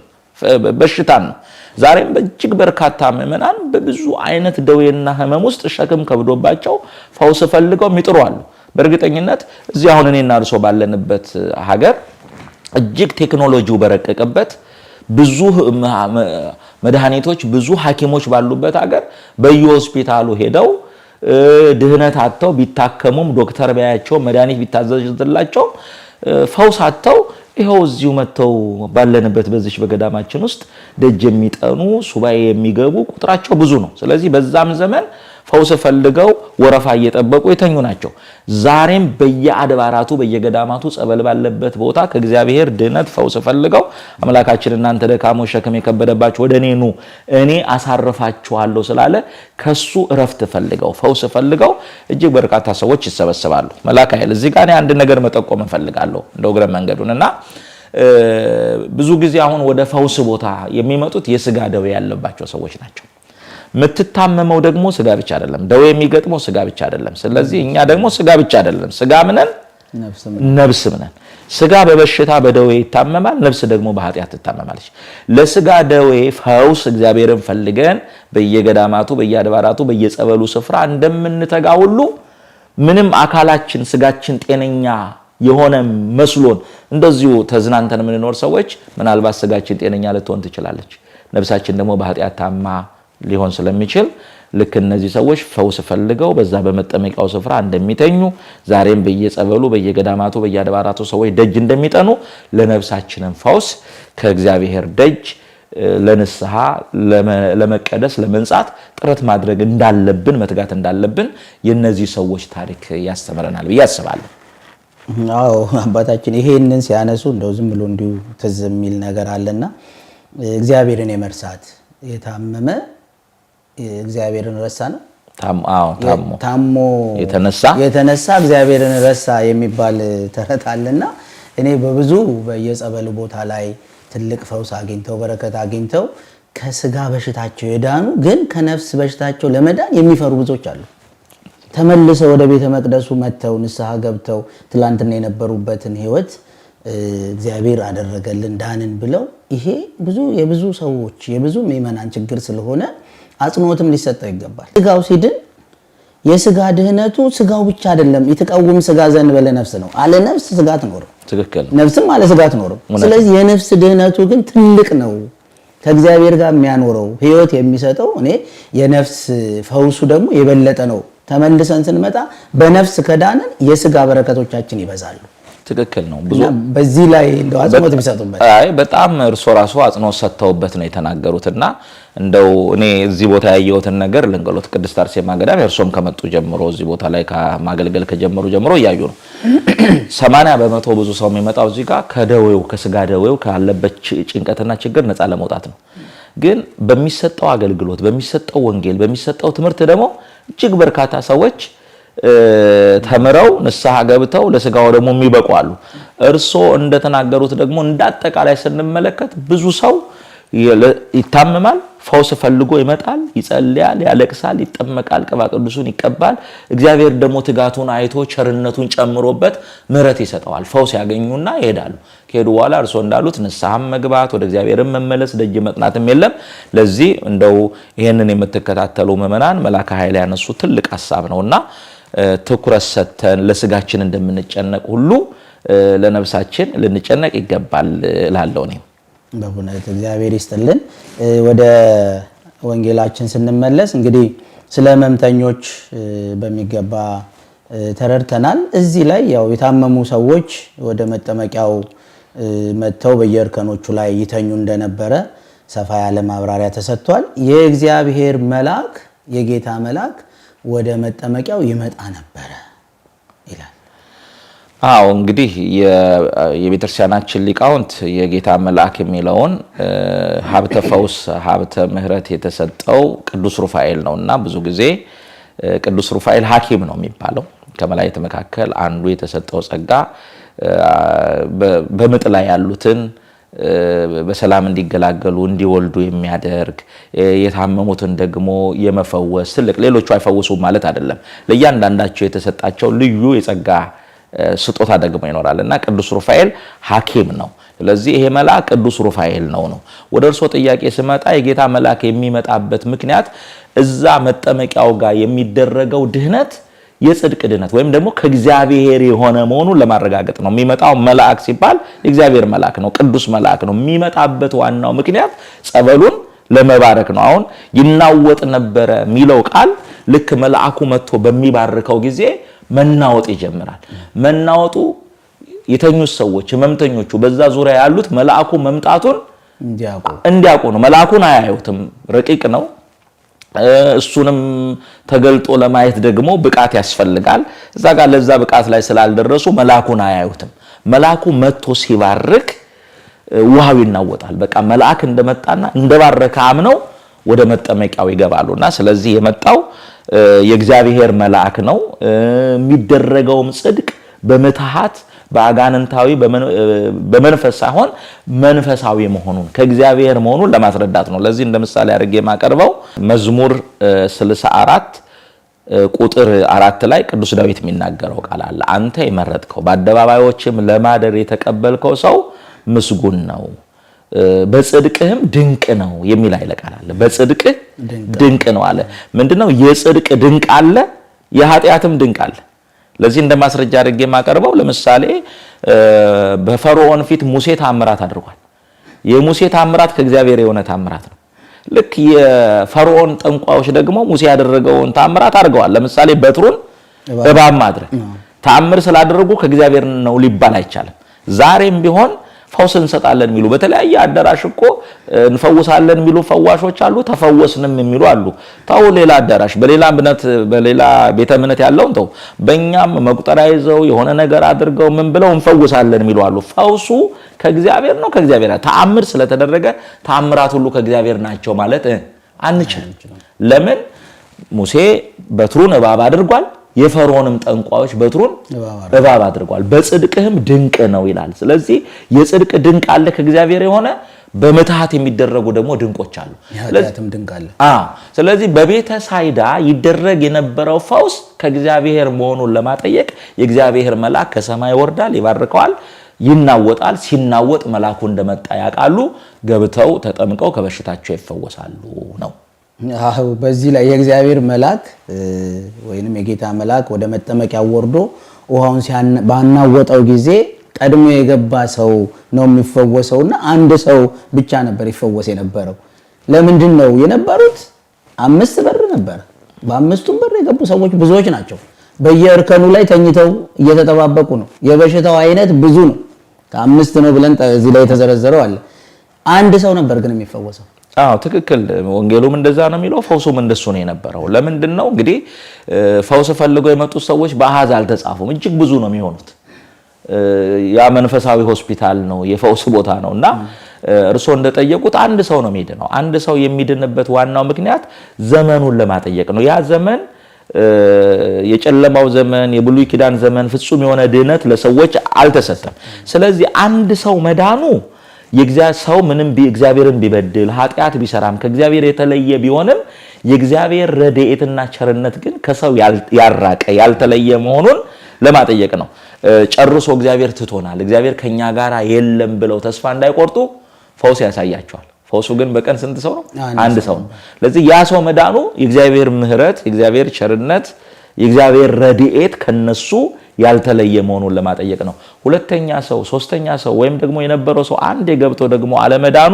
በሽታን ነው። ዛሬም በእጅግ በርካታ ምዕመናን በብዙ አይነት ደዌና ህመም ውስጥ ሸክም ከብዶባቸው ፈውስ ፈልገው የሚጥሩ አሉ። በእርግጠኝነት እዚህ አሁን እኔና እርሶ ባለንበት ሀገር እጅግ ቴክኖሎጂው በረቀቀበት ብዙ መድኃኒቶች ብዙ ሐኪሞች ባሉበት ሀገር በየሆስፒታሉ ሄደው ድህነት አጥተው ቢታከሙም ዶክተር ቢያያቸው መድኃኒት ቢታዘዝላቸው ፈውስ አጥተው ይሄው እዚሁ መተው ባለንበት በዚህ በገዳማችን ውስጥ ደጅ የሚጠኑ ሱባኤ የሚገቡ ቁጥራቸው ብዙ ነው። ስለዚህ በዛም ዘመን ፈውስ ፈልገው ወረፋ እየጠበቁ የተኙ ናቸው። ዛሬም በየአድባራቱ በየገዳማቱ ጸበል ባለበት ቦታ ከእግዚአብሔር ድህነት ፈውስ ፈልገው አምላካችን እናንተ ደካሞች ሸክም የከበደባችሁ ወደ እኔ ኑ እኔ አሳርፋችኋለሁ ስላለ ከሱ እረፍት ፈልገው ፈውስ ፈልገው እጅግ በርካታ ሰዎች ይሰበሰባሉ። መልአከ ኃይል እዚህ ጋር አንድ ነገር መጠቆም እፈልጋለሁ እንደው እግረ መንገዱንና ብዙ ጊዜ አሁን ወደ ፈውስ ቦታ የሚመጡት የስጋ ደዌ ያለባቸው ሰዎች ናቸው። ምትታመመው ደግሞ ስጋ ብቻ አይደለም፣ ደዌ የሚገጥመው ስጋ ብቻ አይደለም። ስለዚህ እኛ ደግሞ ስጋ ብቻ አይደለም፣ ስጋ ምንን ነፍስ ምንን። ስጋ በበሽታ በደዌ ይታመማል፣ ነፍስ ደግሞ በኃጢአት ትታመማለች። ለስጋ ደዌ ፈውስ እግዚአብሔርን ፈልገን በየገዳማቱ በየአድባራቱ በየጸበሉ ስፍራ እንደምንተጋ ሁሉ ምንም አካላችን ስጋችን ጤነኛ የሆነ መስሎን እንደዚሁ ተዝናንተን የምንኖር ሰዎች ምናልባት ስጋችን ጤነኛ ልትሆን ትችላለች፣ ነፍሳችን ደግሞ በኃጢአት ታማ ሊሆን ስለሚችል ልክ እነዚህ ሰዎች ፈውስ ፈልገው በዛ በመጠመቂያው ስፍራ እንደሚተኙ ዛሬም በየጸበሉ በየገዳማቱ በየአድባራቱ ሰዎች ደጅ እንደሚጠኑ ለነፍሳችንን ፈውስ ከእግዚአብሔር ደጅ ለንስሐ ለመቀደስ ለመንጻት ጥረት ማድረግ እንዳለብን መትጋት እንዳለብን የነዚህ ሰዎች ታሪክ ያስተምረናል ብዬ አስባለሁ። አዎ አባታችን ይሄንን ሲያነሱ እንደው ዝም ብሎ እንዲሁ ትዝ የሚል ነገር አለና እግዚአብሔርን የመርሳት የታመመ እግዚአብሔርን ረሳ ነው። ታሞ የተነሳ እግዚአብሔርን ረሳ የሚባል ተረት አለና እኔ በብዙ በየጸበሉ ቦታ ላይ ትልቅ ፈውስ አግኝተው በረከት አግኝተው ከስጋ በሽታቸው የዳኑ ግን ከነፍስ በሽታቸው ለመዳን የሚፈሩ ብዙዎች አሉ። ተመልሰው ወደ ቤተ መቅደሱ መተው ንስሐ ገብተው ትላንትና የነበሩበትን ህይወት እግዚአብሔር አደረገልን ዳንን ብለው ይሄ የብዙ ሰዎች የብዙ ምእመናን ችግር ስለሆነ አጽንኦትም ሊሰጠው ይገባል። ስጋው ሲድን የስጋ ድህነቱ ስጋው ብቻ አይደለም። የተቃወም ስጋ ዘንበለ ነፍስ ነው። አለ ነፍስ ስጋ አትኖርም። ትክክል። ነፍስም አለ ስጋ አትኖርም። ስለዚህ የነፍስ ድህነቱ ግን ትልቅ ነው። ከእግዚአብሔር ጋር የሚያኖረው ህይወት የሚሰጠው እኔ የነፍስ ፈውሱ ደግሞ የበለጠ ነው። ተመልሰን ስንመጣ በነፍስ ከዳንን የስጋ በረከቶቻችን ይበዛሉ። ትክክል ነው። ብዙ በዚህ ላይ እንደው አጽንኦት ቢሰጡበት በጣም እርሶ ራሱ አጽንኦት ሰጥተውበት ነው የተናገሩትና እንደው እኔ እዚህ ቦታ ያየሁትን ነገር ልንገሎት። ቅድስት አርሴማ ገዳም እርሶም ከመጡ ጀምሮ እዚህ ቦታ ላይ ከማገልገል ከጀመሩ ጀምሮ እያዩ ነው 80% ብዙ ሰው የሚመጣው እዚህ ጋር ከደዌው ከስጋ ደዌው ካለበት ጭንቀትና ችግር ነፃ ለመውጣት ነው። ግን በሚሰጠው አገልግሎት በሚሰጠው ወንጌል በሚሰጠው ትምህርት ደግሞ እጅግ በርካታ ሰዎች ተምረው ንስሐ ገብተው ለስጋው ደግሞ የሚበቁ አሉ። እርሶ እንደተናገሩት ደግሞ እንዳጠቃላይ ስንመለከት ብዙ ሰው ይታመማል፣ ፈውስ ፈልጎ ይመጣል፣ ይጸልያል፣ ያለቅሳል፣ ይጠመቃል፣ ቅባ ቅዱሱን ይቀባል። እግዚአብሔር ደግሞ ትጋቱን አይቶ ቸርነቱን ጨምሮበት ምሕረት ይሰጠዋል። ፈውስ ያገኙና ይሄዳሉ። ከሄዱ በኋላ እርሶ እንዳሉት ንስሐም መግባት ወደ እግዚአብሔርም መመለስ ደጅ መጥናትም የለም። ለዚህ እንደው ይሄንን የምትከታተሉ ምዕመናን መላከ ኃይል ያነሱ ትልቅ ሐሳብ ነውና ትኩረት ሰጥተን ለስጋችን እንደምንጨነቅ ሁሉ ለነፍሳችን ልንጨነቅ ይገባል እላለሁ እኔ። በእውነት እግዚአብሔር ይስጥልን። ወደ ወንጌላችን ስንመለስ እንግዲህ ስለ ሕመምተኞች በሚገባ ተረድተናል። እዚህ ላይ ያው የታመሙ ሰዎች ወደ መጠመቂያው መጥተው በየእርከኖቹ ላይ ይተኙ እንደነበረ ሰፋ ያለ ማብራሪያ ተሰጥቷል። የእግዚአብሔር መልአክ የጌታ መልአክ ወደ መጠመቂያው ይመጣ ነበረ ይላል። አዎ እንግዲህ የቤተክርስቲያናችን ሊቃውንት የጌታ መልአክ የሚለውን ሀብተ ፈውስ ሀብተ ምሕረት የተሰጠው ቅዱስ ሩፋኤል ነውና ብዙ ጊዜ ቅዱስ ሩፋኤል ሐኪም ነው የሚባለው። ከመላእክት መካከል አንዱ የተሰጠው ጸጋ በምጥ ላይ ያሉትን በሰላም እንዲገላገሉ እንዲወልዱ የሚያደርግ የታመሙትን ደግሞ የመፈወስ ትልቅ ሌሎቹ አይፈውሱም ማለት አይደለም። ለእያንዳንዳቸው የተሰጣቸው ልዩ የጸጋ ስጦታ ደግሞ ይኖራልና ቅዱስ ሩፋኤል ሐኪም ነው። ስለዚህ ይሄ መልአክ ቅዱስ ሩፋኤል ነው። ወደ እርሶ ጥያቄ ስመጣ የጌታ መልአክ የሚመጣበት ምክንያት እዛ መጠመቂያው ጋር የሚደረገው ድህነት የጽድቅ ድህነት ወይም ደግሞ ከእግዚአብሔር የሆነ መሆኑን ለማረጋገጥ ነው። የሚመጣው መልአክ ሲባል የእግዚአብሔር መልአክ ነው፣ ቅዱስ መልአክ ነው። የሚመጣበት ዋናው ምክንያት ጸበሉን ለመባረክ ነው። አሁን ይናወጥ ነበረ የሚለው ቃል ልክ መልአኩ መጥቶ በሚባርከው ጊዜ መናወጥ ይጀምራል። መናወጡ የተኙት ሰዎች ሕመምተኞቹ በዛ ዙሪያ ያሉት መልአኩ መምጣቱን እንዲያውቁ ነው። መልአኩን አያዩትም፣ ረቂቅ ነው። እሱንም ተገልጦ ለማየት ደግሞ ብቃት ያስፈልጋል። እዛ ጋር ለዛ ብቃት ላይ ስላልደረሱ መልአኩን አያዩትም። መልአኩ መጥቶ ሲባርክ ውሃው ይናወጣል። በቃ መልአክ እንደመጣና እንደባረከ አምነው ወደ መጠመቂያው ይገባሉና ስለዚህ የመጣው የእግዚአብሔር መልአክ ነው። የሚደረገውም ጽድቅ በምትሃት በአጋንንታዊ በመንፈስ ሳይሆን መንፈሳዊ መሆኑን ከእግዚአብሔር መሆኑን ለማስረዳት ነው። ለዚህ እንደ ምሳሌ አድርጌ የማቀርበው መዝሙር 64 ቁጥር 4 ላይ ቅዱስ ዳዊት የሚናገረው ቃል አለ። አንተ የመረጥከው በአደባባዮችም ለማደር የተቀበልከው ሰው ምስጉን ነው፣ በጽድቅህም ድንቅ ነው የሚል ኃይለ ቃል አለ። በጽድቅህ ድንቅ ነው አለ። ምንድነው? የጽድቅ ድንቅ አለ፣ የኃጢአትም ድንቅ አለ። ለዚህ እንደ ማስረጃ አድርጌ የማቀርበው ለምሳሌ በፈርዖን ፊት ሙሴ ታምራት አድርጓል። የሙሴ ታምራት ከእግዚአብሔር የሆነ ታምራት ነው። ልክ የፈርዖን ጠንቋዮች ደግሞ ሙሴ ያደረገውን ታምራት አድርገዋል። ለምሳሌ በትሩን እባብ ማድረግ ታምር ስላደረጉ ከእግዚአብሔር ነው ሊባል አይቻልም። ዛሬም ቢሆን ፈውስ እንሰጣለን የሚሉ በተለያየ አዳራሽ እኮ እንፈውሳለን የሚሉ ፈዋሾች አሉ፣ ተፈወስንም የሚሉ አሉ። ታው ሌላ አዳራሽ በሌላ ቤተ እምነት ያለውን ተው፣ በእኛም መቁጠሪያ ይዘው የሆነ ነገር አድርገው ምን ብለው እንፈውሳለን የሚሉ አሉ። ፈውሱ ከእግዚአብሔር ነው። ከእግዚአብሔር ተአምር ስለተደረገ ተአምራት ሁሉ ከእግዚአብሔር ናቸው ማለት አንችልም። ለምን? ሙሴ በትሩን እባብ አድርጓል። የፈርዖንም ጠንቋዮች በትሩን እባብ አድርጓል። በጽድቅህም ድንቅ ነው ይላል። ስለዚህ የጽድቅ ድንቅ አለ ከእግዚአብሔር የሆነ፣ በምትሃት የሚደረጉ ደግሞ ድንቆች አሉ። ስለዚህ በቤተ ሳይዳ ይደረግ የነበረው ፈውስ ከእግዚአብሔር መሆኑን ለማጠየቅ የእግዚአብሔር መልአክ ከሰማይ ይወርዳል፣ ይባርከዋል፣ ይናወጣል። ሲናወጥ መልአኩ እንደመጣ ያውቃሉ። ገብተው ተጠምቀው ከበሽታቸው ይፈወሳሉ ነው። በዚህ ላይ የእግዚአብሔር መልአክ ወይንም የጌታ መልአክ ወደ መጠመቂያው ወርዶ ውሃውን ባናወጠው ጊዜ ቀድሞ የገባ ሰው ነው የሚፈወሰውና አንድ ሰው ብቻ ነበር ይፈወስ የነበረው። ለምንድን ነው የነበሩት? 5 በር ነበር። በ5ቱም በር የገቡ ሰዎች ብዙዎች ናቸው። በየእርከኑ ላይ ተኝተው እየተጠባበቁ ነው። የበሽታው አይነት ብዙ ነው። ከ5 ነው ብለን እዚህ ላይ የተዘረዘረው አለ። አንድ ሰው ነበር ግን የሚፈወሰው። ትክክል። ወንጌሉም እንደዛ ነው የሚለው፣ ፈውሱም እንደሱ ነው የነበረው። ለምንድን ነው እንግዲህ ፈውስ ፈልገው የመጡት ሰዎች በአሃዝ አልተጻፉም፣ እጅግ ብዙ ነው የሚሆኑት። ያ መንፈሳዊ ሆስፒታል ነው፣ የፈውስ ቦታ ነውና እርሶ እንደጠየቁት አንድ ሰው ነው የሚድነው። አንድ ሰው የሚድንበት ዋናው ምክንያት ዘመኑን ለማጠየቅ ነው። ያ ዘመን የጨለማው ዘመን የብሉይ ኪዳን ዘመን ፍጹም የሆነ ድህነት ለሰዎች አልተሰጠም። ስለዚህ አንድ ሰው መዳኑ ሰው ምንም እግዚአብሔርን ቢበድል ኃጢአት ቢሰራም ከእግዚአብሔር የተለየ ቢሆንም የእግዚአብሔር ረድኤትና ቸርነት ግን ከሰው ያራቀ ያልተለየ መሆኑን ለማጠየቅ ነው። ጨርሶ እግዚአብሔር ትቶናል፣ እግዚአብሔር ከኛ ጋር የለም ብለው ተስፋ እንዳይቆርጡ ፈውስ ያሳያቸዋል። ፈውሱ ግን በቀን ስንት ሰው ነው? አንድ ሰው ነው። ስለዚህ ያ ሰው መዳኑ የእግዚአብሔር ምሕረት፣ የእግዚአብሔር ቸርነት፣ የእግዚአብሔር ረድኤት ከነሱ ያልተለየ መሆኑን ለማጠየቅ ነው። ሁለተኛ ሰው ሶስተኛ ሰው ወይም ደግሞ የነበረው ሰው አንድ የገብቶ ደግሞ አለመዳኑ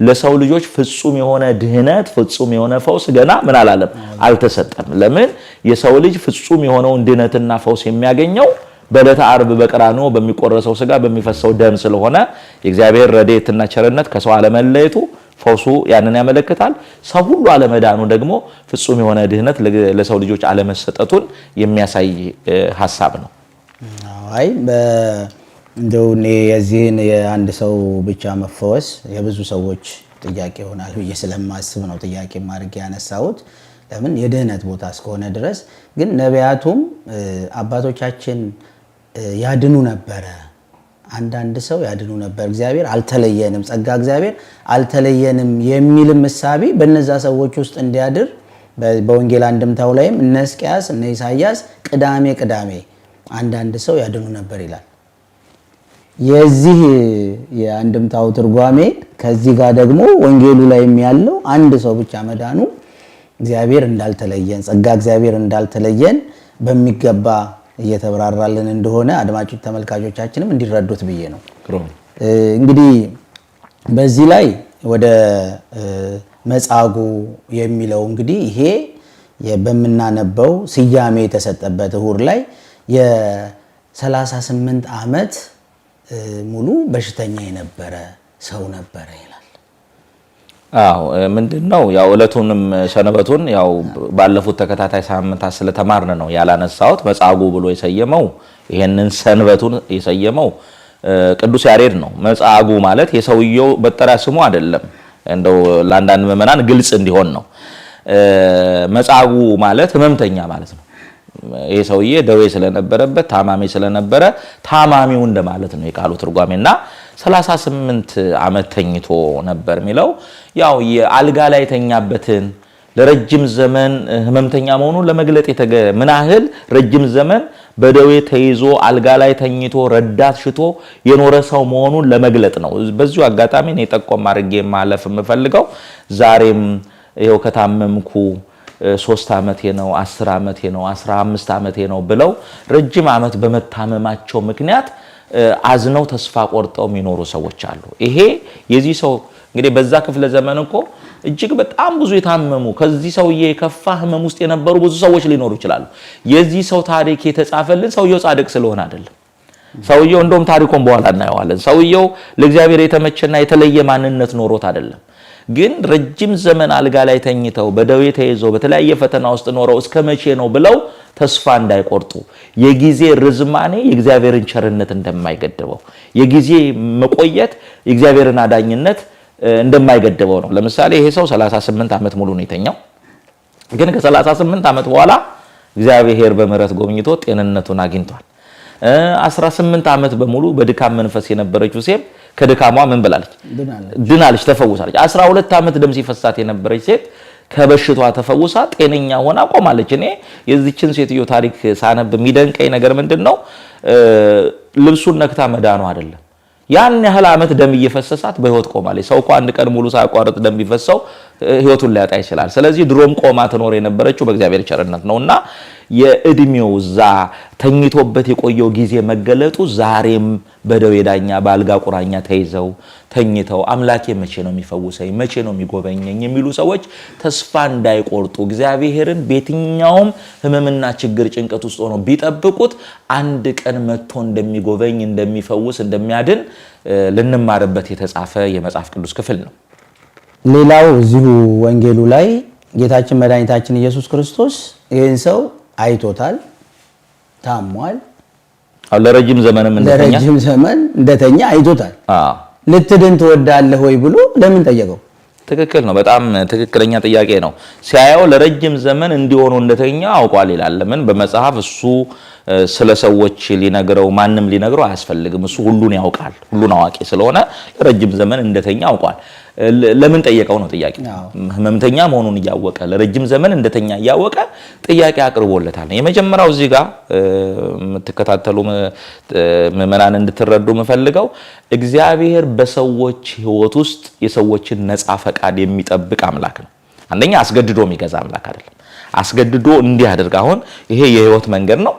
ለሰው ልጆች ፍጹም የሆነ ድህነት ፍጹም የሆነ ፈውስ ገና ምን አላለም አልተሰጠም። ለምን የሰው ልጅ ፍጹም የሆነውን ድህነትና ፈውስ የሚያገኘው በዕለተ ዓርብ በቀራንዮ በሚቆረሰው ስጋ በሚፈሰው ደም ስለሆነ የእግዚአብሔር ረድኤትና ቸርነት ከሰው አለመለየቱ ፈውሱ ያንን ያመለክታል። ሰው ሁሉ አለመዳኑ ደግሞ ፍጹም የሆነ ድህነት ለሰው ልጆች አለመሰጠቱን የሚያሳይ ሐሳብ ነው። አይ እንደው የዚህን የአንድ ሰው ብቻ መፈወስ የብዙ ሰዎች ጥያቄ ይሆናል ብዬ ስለማስብ ነው ጥያቄ ማድረግ ያነሳሁት። ለምን የድህነት ቦታ እስከሆነ ድረስ ግን ነቢያቱም አባቶቻችን ያድኑ ነበረ። አንዳንድ ሰው ያድኑ ነበር፣ እግዚአብሔር አልተለየንም፣ ጸጋ እግዚአብሔር አልተለየንም የሚልም ምሳቤ በነዛ ሰዎች ውስጥ እንዲያድር በወንጌል አንድምታው ላይም እነ ሕዝቅያስ እነ ኢሳይያስ ቅዳሜ አንዳንድ ሰው ያድኑ ነበር ይላል። የዚህ የአንድምታው ትርጓሜ ከዚህ ጋር ደግሞ ወንጌሉ ላይም ያለው አንድ ሰው ብቻ መዳኑ እግዚአብሔር እንዳልተለየን ጸጋ እግዚአብሔር እንዳልተለየን በሚገባ እየተብራራልን እንደሆነ አድማጮች ተመልካቾቻችንም እንዲረዱት ብዬ ነው። እንግዲህ በዚህ ላይ ወደ መጻጉዕ የሚለው እንግዲህ ይሄ በመናነበው ስያሜ የተሰጠበት እሁር ላይ የ38 ዓመት ሙሉ በሽተኛ የነበረ ሰው ነበረ ይላል። አዎ ምንድነው ያው ዕለቱንም ሰንበቱን ያው ባለፉት ተከታታይ ሳምንታት ስለተማርን ነው ያላነሳሁት። መጻጉዕ ብሎ የሰየመው ይሄንን ሰንበቱን የሰየመው ቅዱስ ያሬድ ነው። መጻጉዕ ማለት የሰውየው መጠሪያ ስሙ አይደለም፣ እንደው ለአንዳንድ ምዕመናን ግልጽ እንዲሆን ነው። መጻጉዕ ማለት ህመምተኛ ማለት ነው። ይሄ ሰውዬ ደዌ ስለነበረበት ታማሚ ስለነበረ ታማሚው እንደማለት ነው የቃሉ ትርጓሜና 38 ዓመት ተኝቶ ነበር የሚለው ያው የአልጋ ላይ ተኛበትን ለረጅም ዘመን ህመምተኛ መሆኑን ለመግለጥ ምን ያህል ረጅም ዘመን በደዌ ተይዞ አልጋ ላይ ተኝቶ ረዳት ሽቶ የኖረ ሰው መሆኑን ለመግለጥ ነው። በዚሁ አጋጣሚ ነው ጠቆም አድርጌ ማለፍ የምፈልገው ዛሬም ይሄው ከታመምኩ 3 ዓመቴ ነው 10 ዓመቴ ነው 15 ዓመቴ ነው ብለው ረጅም ዓመት በመታመማቸው ምክንያት አዝነው ተስፋ ቆርጠው የሚኖሩ ሰዎች አሉ። ይሄ የዚህ ሰው እንግዲህ በዛ ክፍለ ዘመን እኮ እጅግ በጣም ብዙ የታመሙ ከዚህ ሰውዬ የከፋ ህመም ውስጥ የነበሩ ብዙ ሰዎች ሊኖሩ ይችላሉ። የዚህ ሰው ታሪክ የተጻፈልን ሰውየው ጻድቅ ስለሆነ አይደለም። ሰውየው እንደውም ታሪኩን በኋላ እናየዋለን። ሰውየው ለእግዚአብሔር የተመቸና የተለየ ማንነት ኖሮት አይደለም። ግን ረጅም ዘመን አልጋ ላይ ተኝተው በደዌ ተይዘው በተለያየ ፈተና ውስጥ ኖረው እስከ መቼ ነው ብለው ተስፋ እንዳይቆርጡ የጊዜ ርዝማኔ የእግዚአብሔርን ቸርነት እንደማይገድበው የጊዜ መቆየት የእግዚአብሔርን አዳኝነት እንደማይገድበው ነው። ለምሳሌ ይሄ ሰው 38 ዓመት ሙሉ ነው የተኛው። ግን ከ38 ዓመት በኋላ እግዚአብሔር በምህረት ጎብኝቶ ጤንነቱን አግኝቷል። 18 ዓመት በሙሉ በድካም መንፈስ የነበረችው ሴት ከድካሟ ምን ብላለች? ድናለች፣ ተፈውሳለች። 12 ዓመት ደም ሲፈሳት የነበረች ሴት ከበሽቷ ተፈውሳ ጤነኛ ሆና ቆማለች። እኔ የዚችን ሴትዮ ታሪክ ሳነብ የሚደንቀኝ ነገር ምንድነው? ልብሱን ነክታ መዳኑ አይደለም። ያን ያህል ዓመት ደም እየፈሰሳት በህይወት ቆማለች። ሰው እኮ አንድ ቀን ሙሉ ሳያቋርጥ ደም ቢፈሰው ህይወቱን ሊያጣ ይችላል። ስለዚህ ድሮም ቆማ ትኖር የነበረችው በእግዚአብሔር ቸርነት ነውና የእድሜው ዛ ተኝቶበት የቆየው ጊዜ መገለጡ ዛሬም በደዌ ዳኛ በአልጋ ቁራኛ ተይዘው ተኝተው አምላኬ መቼ ነው የሚፈውሰኝ መቼ ነው የሚጎበኘኝ የሚሉ ሰዎች ተስፋ እንዳይቆርጡ እግዚአብሔርን በየትኛውም ህመምና ችግር ጭንቀት ውስጥ ሆነው ቢጠብቁት አንድ ቀን መጥቶ እንደሚጎበኝ እንደሚፈውስ እንደሚያድን ልንማርበት የተጻፈ የመጽሐፍ ቅዱስ ክፍል ነው። ሌላው እዚሁ ወንጌሉ ላይ ጌታችን መድኃኒታችን ኢየሱስ ክርስቶስ ይህን ሰው አይቶታል፣ ታሟል። ለረጅም ዘመን እንደተኛ አይቶታል። ልትድን ትወዳለህ ወይ ብሎ ለምን ጠየቀው? ትክክል ነው። በጣም ትክክለኛ ጥያቄ ነው። ሲያየው ለረጅም ዘመን እንዲሆኑ እንደተኛ አውቋል ይላል። ለምን በመጽሐፍ እሱ ስለ ሰዎች ሊነግረው ማንም ሊነግረው አያስፈልግም። እሱ ሁሉን ያውቃል፣ ሁሉን አዋቂ ስለሆነ ለረጅም ዘመን እንደተኛ አውቋል። ለምን ጠየቀው ነው ጥያቄ። ህመምተኛ መሆኑን እያወቀ ለረጅም ዘመን እንደተኛ እያወቀ ጥያቄ አቅርቦለታል። የመጀመሪያው እዚህ ጋር የምትከታተሉ ምዕመናን እንድትረዱ የምፈልገው እግዚአብሔር በሰዎች ህይወት ውስጥ የሰዎችን ነፃ ፈቃድ የሚጠብቅ አምላክ ነው። አንደኛ አስገድዶ የሚገዛ አምላክ አይደለም። አስገድዶ እንዲህ አድርግ፣ አሁን ይሄ የህይወት መንገድ ነው፣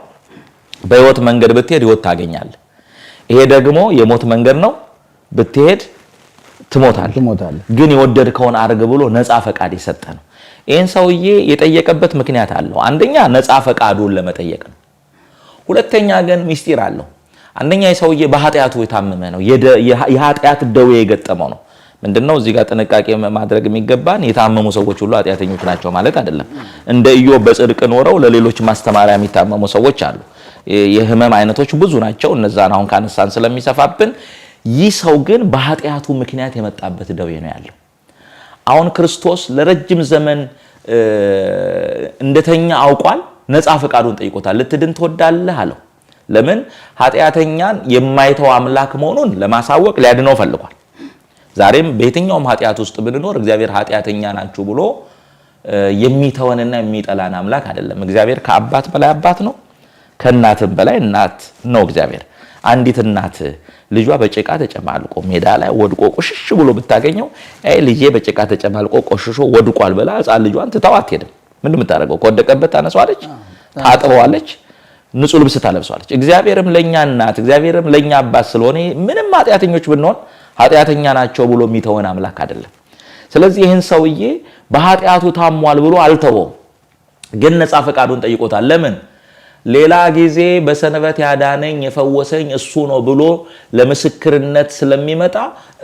በህይወት መንገድ ብትሄድ ህይወት ታገኛለህ። ይሄ ደግሞ የሞት መንገድ ነው፣ ብትሄድ ትሞታለህ። ግን የወደድከውን አድርግ ብሎ ነፃ ፈቃድ የሰጠ ነው። ይህን ሰውዬ የጠየቀበት ምክንያት አለው። አንደኛ ነፃ ፈቃዱን ለመጠየቅ ነው። ሁለተኛ ግን ሚስጢር አለው። አንደኛ የሰውዬ በኃጢአቱ የታመመ ነው፣ የኃጢአት ደዌ የገጠመው ነው። ምንድነው እዚህ ጋር ጥንቃቄ ማድረግ የሚገባን የታመሙ ሰዎች ሁሉ ኃጢአተኞች ናቸው ማለት አይደለም። እንደ ኢዮብ በጽድቅ ኖረው ለሌሎች ማስተማሪያ የሚታመሙ ሰዎች አሉ። የህመም አይነቶች ብዙ ናቸው። እነዛን አሁን ካነሳን ስለሚሰፋብን፣ ይህ ሰው ግን በኃጢአቱ ምክንያት የመጣበት ደዌ ነው ያለው። አሁን ክርስቶስ ለረጅም ዘመን እንደተኛ አውቋል። ነፃ ፈቃዱን ጠይቆታል። ልትድን ትወዳለህ አለው። ለምን? ኃጢአተኛን የማይተው አምላክ መሆኑን ለማሳወቅ ሊያድነው ፈልጓል። ዛሬም በየትኛውም ኃጢአት ውስጥ ብንኖር እግዚአብሔር ኃጢአተኛ ናችሁ ብሎ የሚተወንና የሚጠላን አምላክ አይደለም። እግዚአብሔር ከአባት በላይ አባት ነው፣ ከእናትም በላይ እናት ነው። እግዚአብሔር አንዲት እናት ልጇ በጭቃ ተጨማልቆ ሜዳ ላይ ወድቆ ቆሽሽ ብሎ ብታገኘው አይ ልጄ በጭቃ ተጨማልቆ ቆሽሾ ወድቋል ብላ ሕፃን ልጇን ትተው አትሄድም። ምንድን የምታደርገው? ከወደቀበት ታነሳዋለች፣ ታጥበዋለች፣ ንጹህ ልብስ ታለብሰዋለች። እግዚአብሔርም ለኛ እናት፣ እግዚአብሔርም ለኛ አባት ስለሆነ ምንም ኃጢአተኞች ብንሆን ኃጢአተኛ ናቸው ብሎ የሚተወን አምላክ አይደለም። ስለዚህ ይህን ሰውዬ በኃጢአቱ ታሟል ብሎ አልተወው፣ ግን ነፃ ፈቃዱን ጠይቆታል። ለምን? ሌላ ጊዜ በሰንበት ያዳነኝ የፈወሰኝ እሱ ነው ብሎ ለምስክርነት ስለሚመጣ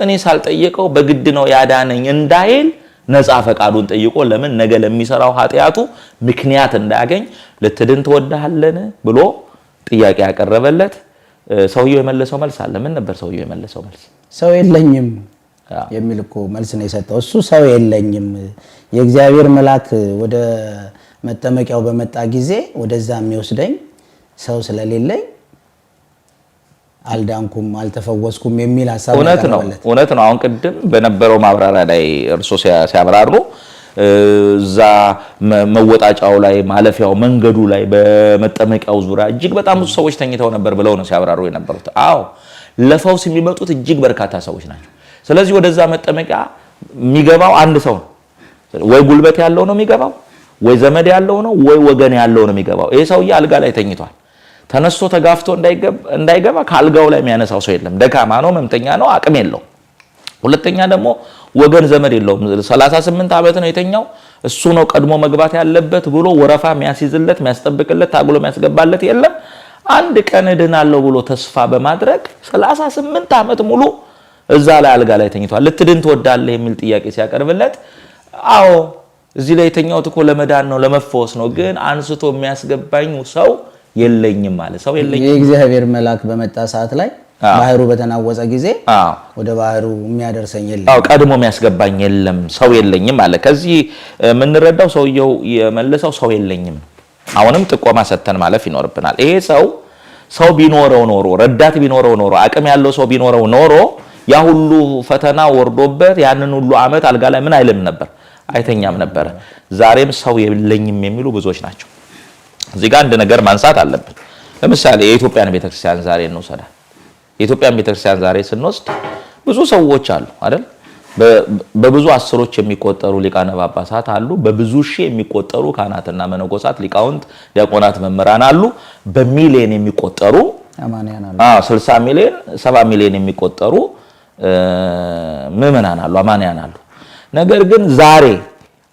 እኔ ሳልጠየቀው በግድ ነው ያዳነኝ እንዳይል ነፃ ፈቃዱን ጠይቆ፣ ለምን? ነገ ለሚሰራው ኃጢአቱ ምክንያት እንዳያገኝ ልትድን ትወዳለህን ብሎ ጥያቄ ያቀረበለት። ሰውየው የመለሰው መልስ አለ። ምን ነበር ሰውየው የመለሰው መልስ? ሰው የለኝም የሚል እኮ መልስ ነው የሰጠው። እሱ ሰው የለኝም፣ የእግዚአብሔር መልአክ ወደ መጠመቂያው በመጣ ጊዜ ወደዛ የሚወስደኝ ሰው ስለሌለኝ አልዳንኩም፣ አልተፈወስኩም የሚል ሐሳብ ነው። እውነት ነው። አሁን ቅድም በነበረው ማብራሪያ ላይ እርሶ ሲያብራሩ እዛ መወጣጫው ላይ ማለፊያው መንገዱ ላይ በመጠመቂያው ዙሪያ እጅግ በጣም ብዙ ሰዎች ተኝተው ነበር ብለው ነው ሲያብራሩ የነበሩት። አዎ ለፈውስ የሚመጡት እጅግ በርካታ ሰዎች ናቸው። ስለዚህ ወደዛ መጠመቂያ የሚገባው አንድ ሰው ነው። ወይ ጉልበት ያለው ነው የሚገባው፣ ወይ ዘመድ ያለው ነው፣ ወይ ወገን ያለው ነው የሚገባው። ይሄ ሰውዬ አልጋ ላይ ተኝቷል። ተነስቶ ተጋፍቶ እንዳይገባ ከአልጋው ላይ የሚያነሳው ሰው የለም። ደካማ ነው፣ መምተኛ ነው፣ አቅም የለው። ሁለተኛ ደግሞ ወገን ዘመድ የለውም። 38 ዓመት ነው የተኛው። እሱ ነው ቀድሞ መግባት ያለበት ብሎ ወረፋ የሚያስይዝለት የሚያስጠብቅለት ታግሎ የሚያስገባለት የለም። አንድ ቀን እድናለሁ ብሎ ተስፋ በማድረግ 38 ዓመት ሙሉ እዛ ላይ አልጋ ላይ ተኝቷል። ልትድን ትወዳለህ የሚል ጥያቄ ሲያቀርብለት፣ አዎ እዚህ ላይ የተኛሁት እኮ ለመዳን ነው ለመፈወስ ነው፣ ግን አንስቶ የሚያስገባኝ ሰው የለኝም ማለት ሰው የለኝም። የእግዚአብሔር መልአክ በመጣ ሰዓት ላይ ባህሩ በተናወጸ ጊዜ ወደ ባህሩ የሚያደርሰኝ የለም፣ ቀድሞ የሚያስገባኝ የለም፣ ሰው የለኝም ማለት። ከዚህ የምንረዳው ሰውየው የመለሰው ሰው የለኝም። አሁንም ጥቆማ ሰተን ማለፍ ይኖርብናል። ይሄ ሰው ቢኖረው ኖሮ ረዳት ቢኖረው ኖሮ አቅም ያለው ሰው ቢኖረው ኖሮ ያ ሁሉ ፈተና ወርዶበት ያንን ሁሉ ዓመት አልጋ ላይ ምን አይልም ነበር? አይተኛም ነበር። ዛሬም ሰው የለኝም የሚሉ ብዙዎች ናቸው። እዚህ ጋር አንድ ነገር ማንሳት አለብን። ለምሳሌ የኢትዮጵያን ቤተክርስቲያን ዛሬ እንውሰዳለን። የኢትዮጵያን ቤተክርስቲያን ዛሬ ስንወስድ ብዙ ሰዎች አሉ አይደል? በብዙ አስሮች የሚቆጠሩ ሊቃነ ጳጳሳት አሉ። በብዙ ሺህ የሚቆጠሩ ካህናትና መነኮሳት፣ ሊቃውንት፣ ዲያቆናት፣ መምህራን አሉ። በሚሊዮን የሚቆጠሩ አማንያን አሉ። 60 ሚሊዮን 70 ሚሊዮን የሚቆጠሩ ምዕመናን አሉ፣ አማንያን አሉ። ነገር ግን ዛሬ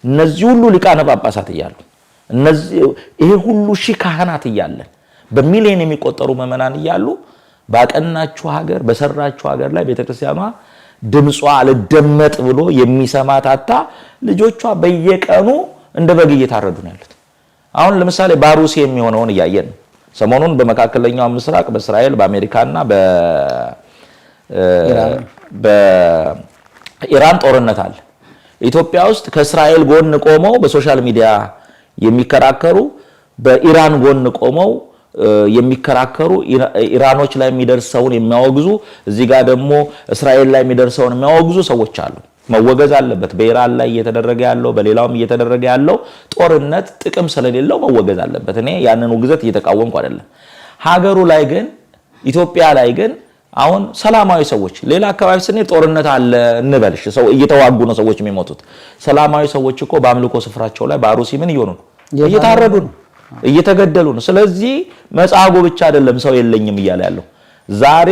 እነዚህ ሁሉ ሊቃነ ጳጳሳት እያሉ ይሄ ሁሉ ሺህ ካህናት እያለን በሚሊዮን የሚቆጠሩ ምዕመናን እያሉ ባቀናችሁ ሀገር በሰራችሁ ሀገር ላይ ቤተክርስቲያኗ ድምጿ አልደመጥ ብሎ የሚሰማታታ ልጆቿ በየቀኑ እንደ በግ እየታረዱ ነው ያሉት። አሁን ለምሳሌ ባሩሲ የሚሆነውን እያየን ነው። ሰሞኑን በመካከለኛው ምስራቅ በእስራኤል በአሜሪካና በኢራን ጦርነት አለ። ኢትዮጵያ ውስጥ ከእስራኤል ጎን ቆመው በሶሻል ሚዲያ የሚከራከሩ፣ በኢራን ጎን ቆመው የሚከራከሩ፣ ኢራኖች ላይ የሚደርሰውን የሚያወግዙ፣ እዚህ ጋር ደግሞ እስራኤል ላይ የሚደርሰውን የሚያወግዙ ሰዎች አሉ። መወገዝ አለበት። በኢራን ላይ እየተደረገ ያለው በሌላውም እየተደረገ ያለው ጦርነት ጥቅም ስለሌለው መወገዝ አለበት። እኔ ያንን ውግዘት እየተቃወምኩ አይደለም። ሀገሩ ላይ ግን ኢትዮጵያ ላይ ግን አሁን ሰላማዊ ሰዎች ሌላ አካባቢ ስንሄድ ጦርነት አለ እንበልሽ፣ ሰው እየተዋጉ ነው ሰዎች የሚሞቱት። ሰላማዊ ሰዎች እኮ በአምልኮ ስፍራቸው ላይ በአሩሲ ምን እየሆኑ ነው? እየታረዱ ነው፣ እየተገደሉ ነው። ስለዚህ መጻጉዕ ብቻ አይደለም ሰው የለኝም እያለ ያለው ዛሬ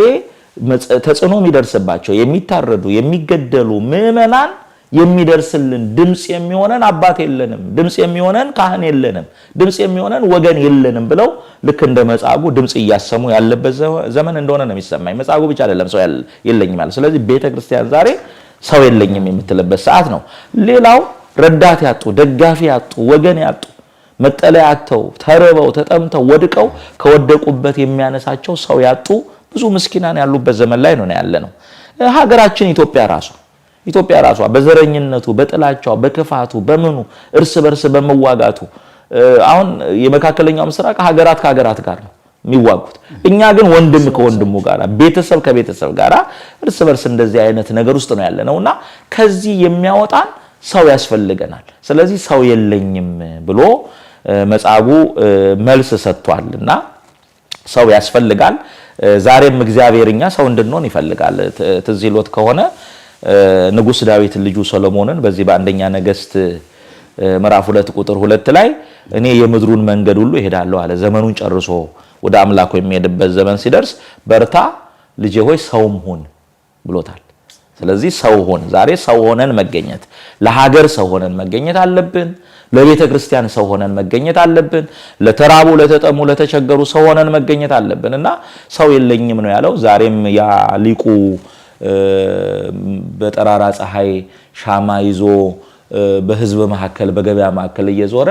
ተጽዕኖ የሚደርስባቸው የሚታረዱ የሚገደሉ ምዕመናን የሚደርስልን ድምጽ የሚሆነን አባት የለንም፣ ድምጽ የሚሆነን ካህን የለንም፣ ድምጽ የሚሆነን ወገን የለንም ብለው ልክ እንደ መጻጉዕ ድምጽ እያሰሙ ያለበት ዘመን እንደሆነ ነው የሚሰማኝ። መጻጉዕ ብቻ አይደለም ሰው የለኝም ማለት። ስለዚህ ቤተክርስቲያን ዛሬ ሰው የለኝም የምትልበት ሰዓት ነው። ሌላው ረዳት ያጡ፣ ደጋፊ ያጡ፣ ወገን ያጡ፣ መጠለያ ያጥተው ተርበው ተጠምተው ወድቀው ከወደቁበት የሚያነሳቸው ሰው ያጡ ብዙ ምስኪናን ያሉበት ዘመን ላይ ነው ያለነው። ሀገራችን ኢትዮጵያ ራሷ በዘረኝነቱ፣ በጥላቻው፣ በክፋቱ፣ በምኑ እርስ በርስ በመዋጋቱ አሁን የመካከለኛው ምስራቅ ሀገራት ከሀገራት ጋር ነው የሚዋጉት። እኛ ግን ወንድም ከወንድሙ ጋር፣ ቤተሰብ ከቤተሰብ ጋር እርስ በርስ እንደዚህ አይነት ነገር ውስጥ ነው ያለነውና ከዚህ የሚያወጣን ሰው ያስፈልገናል። ስለዚህ ሰው የለኝም ብሎ መጻጉዕ መልስ ሰጥቷልና ሰው ያስፈልጋል። ዛሬም እግዚአብሔር እኛ ሰው እንድንሆን ይፈልጋል። ትዝ ይሎት ከሆነ ንጉስ ዳዊት ልጁ ሰሎሞንን በዚህ በአንደኛ ነገሥት ምዕራፍ 2 ቁጥር 2 ላይ እኔ የምድሩን መንገድ ሁሉ እሄዳለሁ አለ። ዘመኑን ጨርሶ ወደ አምላኩ የሚሄድበት ዘመን ሲደርስ በርታ ልጄ ሆይ ሰውም ሁን ብሎታል። ስለዚህ ሰው ሆን፣ ዛሬ ሰው ሆነን መገኘት፣ ለሀገር ሰው ሆነን መገኘት አለብን። ለቤተ ክርስቲያን ሰው ሆነን መገኘት አለብን። ለተራቡ፣ ለተጠሙ፣ ለተቸገሩ ሰው ሆነን መገኘት አለብን እና ሰው የለኝም ነው ያለው። ዛሬም ያ ሊቁ በጠራራ ፀሐይ ሻማ ይዞ በህዝብ መካከል በገበያ መካከል እየዞረ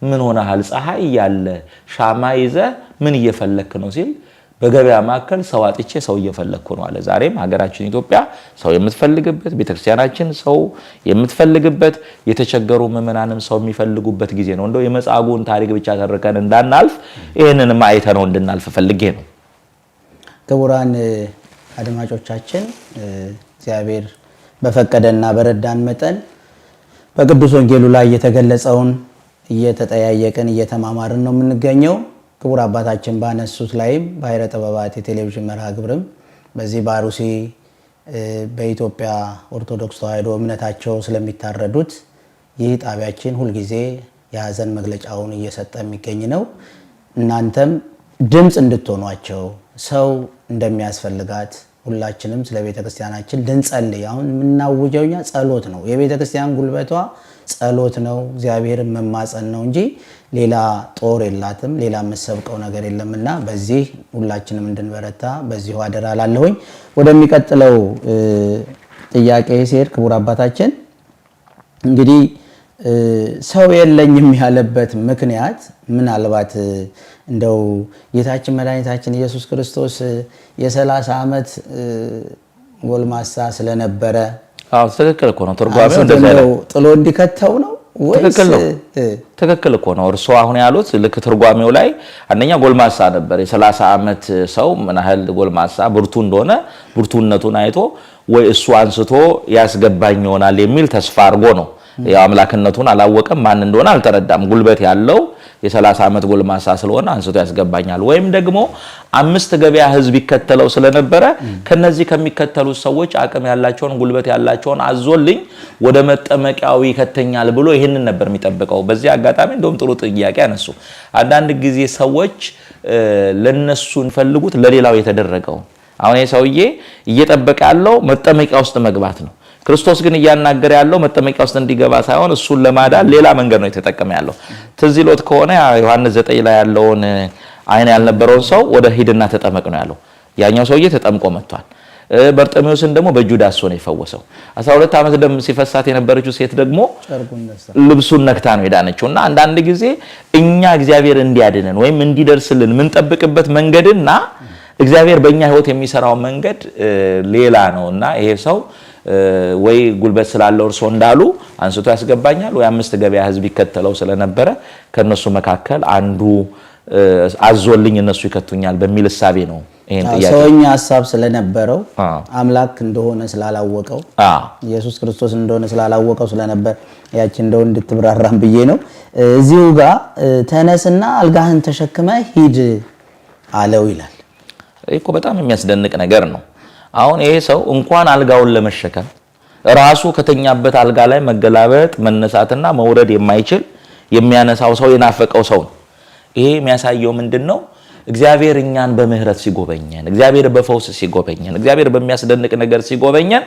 ምን ሆነሃል ፀሐይ ያለ ሻማ ይዘ ምን እየፈለክ ነው ሲል በገበያ መካከል ሰው አጥቼ ሰው እየፈለኩ ነው አለ። ዛሬም ሀገራችን ኢትዮጵያ ሰው የምትፈልግበት፣ ቤተክርስቲያናችን ሰው የምትፈልግበት፣ የተቸገሩ ምዕመናንም ሰው የሚፈልጉበት ጊዜ ነው። እንደው የመጻጉዕን ታሪክ ብቻ ተርከን እንዳናልፍ ይሄንንም አይተነው እንድናልፍ ፈልጌ ነው። ክቡራን አድማጮቻችን እግዚአብሔር በፈቀደና በረዳን መጠን በቅዱስ ወንጌሉ ላይ የተገለጸውን እየተጠያየቅን እየተማማርን ነው የምንገኘው። ክቡር አባታችን ባነሱት ላይም ባሕረ ጥበባት የቴሌቪዥን መርሃ ግብርም በዚህ በአሩሲ በኢትዮጵያ ኦርቶዶክስ ተዋሕዶ እምነታቸው ስለሚታረዱት ይህ ጣቢያችን ሁልጊዜ የሀዘን መግለጫውን እየሰጠ የሚገኝ ነው። እናንተም ድምፅ እንድትሆኗቸው ሰው እንደሚያስፈልጋት ሁላችንም ስለ ቤተ ክርስቲያናችን ልንጸልይ። አሁን የምናውጀው እኛ ጸሎት ነው። የቤተ ክርስቲያን ጉልበቷ ጸሎት ነው፣ እግዚአብሔርን መማጸን ነው እንጂ ሌላ ጦር የላትም፣ ሌላ የምትሰብቀው ነገር የለምና በዚህ ሁላችንም እንድንበረታ በዚሁ አደራ ላለሁኝ። ወደሚቀጥለው ጥያቄ ሲሄድ ክቡር አባታችን እንግዲህ ሰው የለኝም ያለበት ምክንያት ምናልባት እንደው ጌታችን መድኃኒታችን ኢየሱስ ክርስቶስ የ30 ዓመት ጎልማሳ ስለነበረ ትክክል እኮ ነው። ትርጓሜው እንደዛ ነው። ጥሎ እንዲከተው ነው ወይስ? ትክክል እኮ ነው። እርሱ አሁን ያሉት ልክ ትርጓሜው ላይ አንደኛ ጎልማሳ ነበር። የ30 ዓመት ሰው ምን ያህል ጎልማሳ ብርቱ እንደሆነ ብርቱነቱን አይቶ ወይ እሱ አንስቶ ያስገባኝ ይሆናል የሚል ተስፋ አድርጎ ነው። ያው አምላክነቱን አላወቀም፣ ማን እንደሆነ አልተረዳም። ጉልበት ያለው የ30 ዓመት ጎልማሳ ስለሆነ አንስቶ ያስገባኛል። ወይም ደግሞ 5 ገበያ ህዝብ ይከተለው ስለነበረ ከነዚህ ከሚከተሉት ሰዎች አቅም ያላቸውን ጉልበት ያላቸውን አዞልኝ ወደ መጠመቂያው ይከተኛል ብሎ ይሄንን ነበር የሚጠብቀው። በዚህ አጋጣሚ እንደውም ጥሩ ጥያቄ አነሱ። አንዳንድ ጊዜ ሰዎች ለነሱ እንፈልጉት ለሌላው የተደረገው አሁን የሰውዬ እየጠበቀ ያለው መጠመቂያ ውስጥ መግባት ነው። ክርስቶስ ግን እያናገረ ያለው መጠመቂያ ውስጥ እንዲገባ ሳይሆን እሱን ለማዳን ሌላ መንገድ ነው የተጠቀመ ያለው። ትዝ ይሎት ከሆነ ዮሐንስ 9 ላይ ያለውን አይን ያልነበረውን ሰው ወደ ሂድና ተጠመቅ ነው ያለው። ያኛው ሰውዬ ተጠምቆ መጥቷል። በርጤሜዎስን ደግሞ በእጁ ዳሶ ነው የፈወሰው። 12 ዓመት ደም ሲፈሳት የነበረችው ሴት ደግሞ ልብሱን ነክታ ነው የዳነችውና አንዳንድ ጊዜ እኛ እግዚአብሔር እንዲያድነን ወይም እንዲደርስልን የምንጠብቅበት መንገድና እግዚአብሔር በእኛ ህይወት የሚሰራው መንገድ ሌላ ነውና ይሄ ሰው ወይ ጉልበት ስላለው እርሶ እንዳሉ አንስቶ ያስገባኛል ወይ 5 ገበያ ህዝብ ይከተለው ስለነበረ ከነሱ መካከል አንዱ አዞልኝ እነሱ ይከቱኛል በሚል ሐሳቤ ነው ይሄን ጥያቄ ሰውኛ ሐሳብ ስለነበረው አምላክ እንደሆነ ስላላወቀው ኢየሱስ ክርስቶስ እንደሆነ ስላላወቀው ስለነበር ያቺ እንደው እንድትብራራም ብዬ ነው እዚሁ ጋር ተነስና አልጋህን ተሸክመ ሂድ አለው ይላል እኮ በጣም የሚያስደንቅ ነገር ነው አሁን ይሄ ሰው እንኳን አልጋውን ለመሸከም ራሱ ከተኛበት አልጋ ላይ መገላበጥ መነሳትና መውረድ የማይችል የሚያነሳው ሰው የናፈቀው ሰው ይሄ የሚያሳየው ምንድነው እግዚአብሔር እኛን በምህረት ሲጎበኘን እግዚአብሔር በፈውስ ሲጎበኘን እግዚአብሔር በሚያስደንቅ ነገር ሲጎበኘን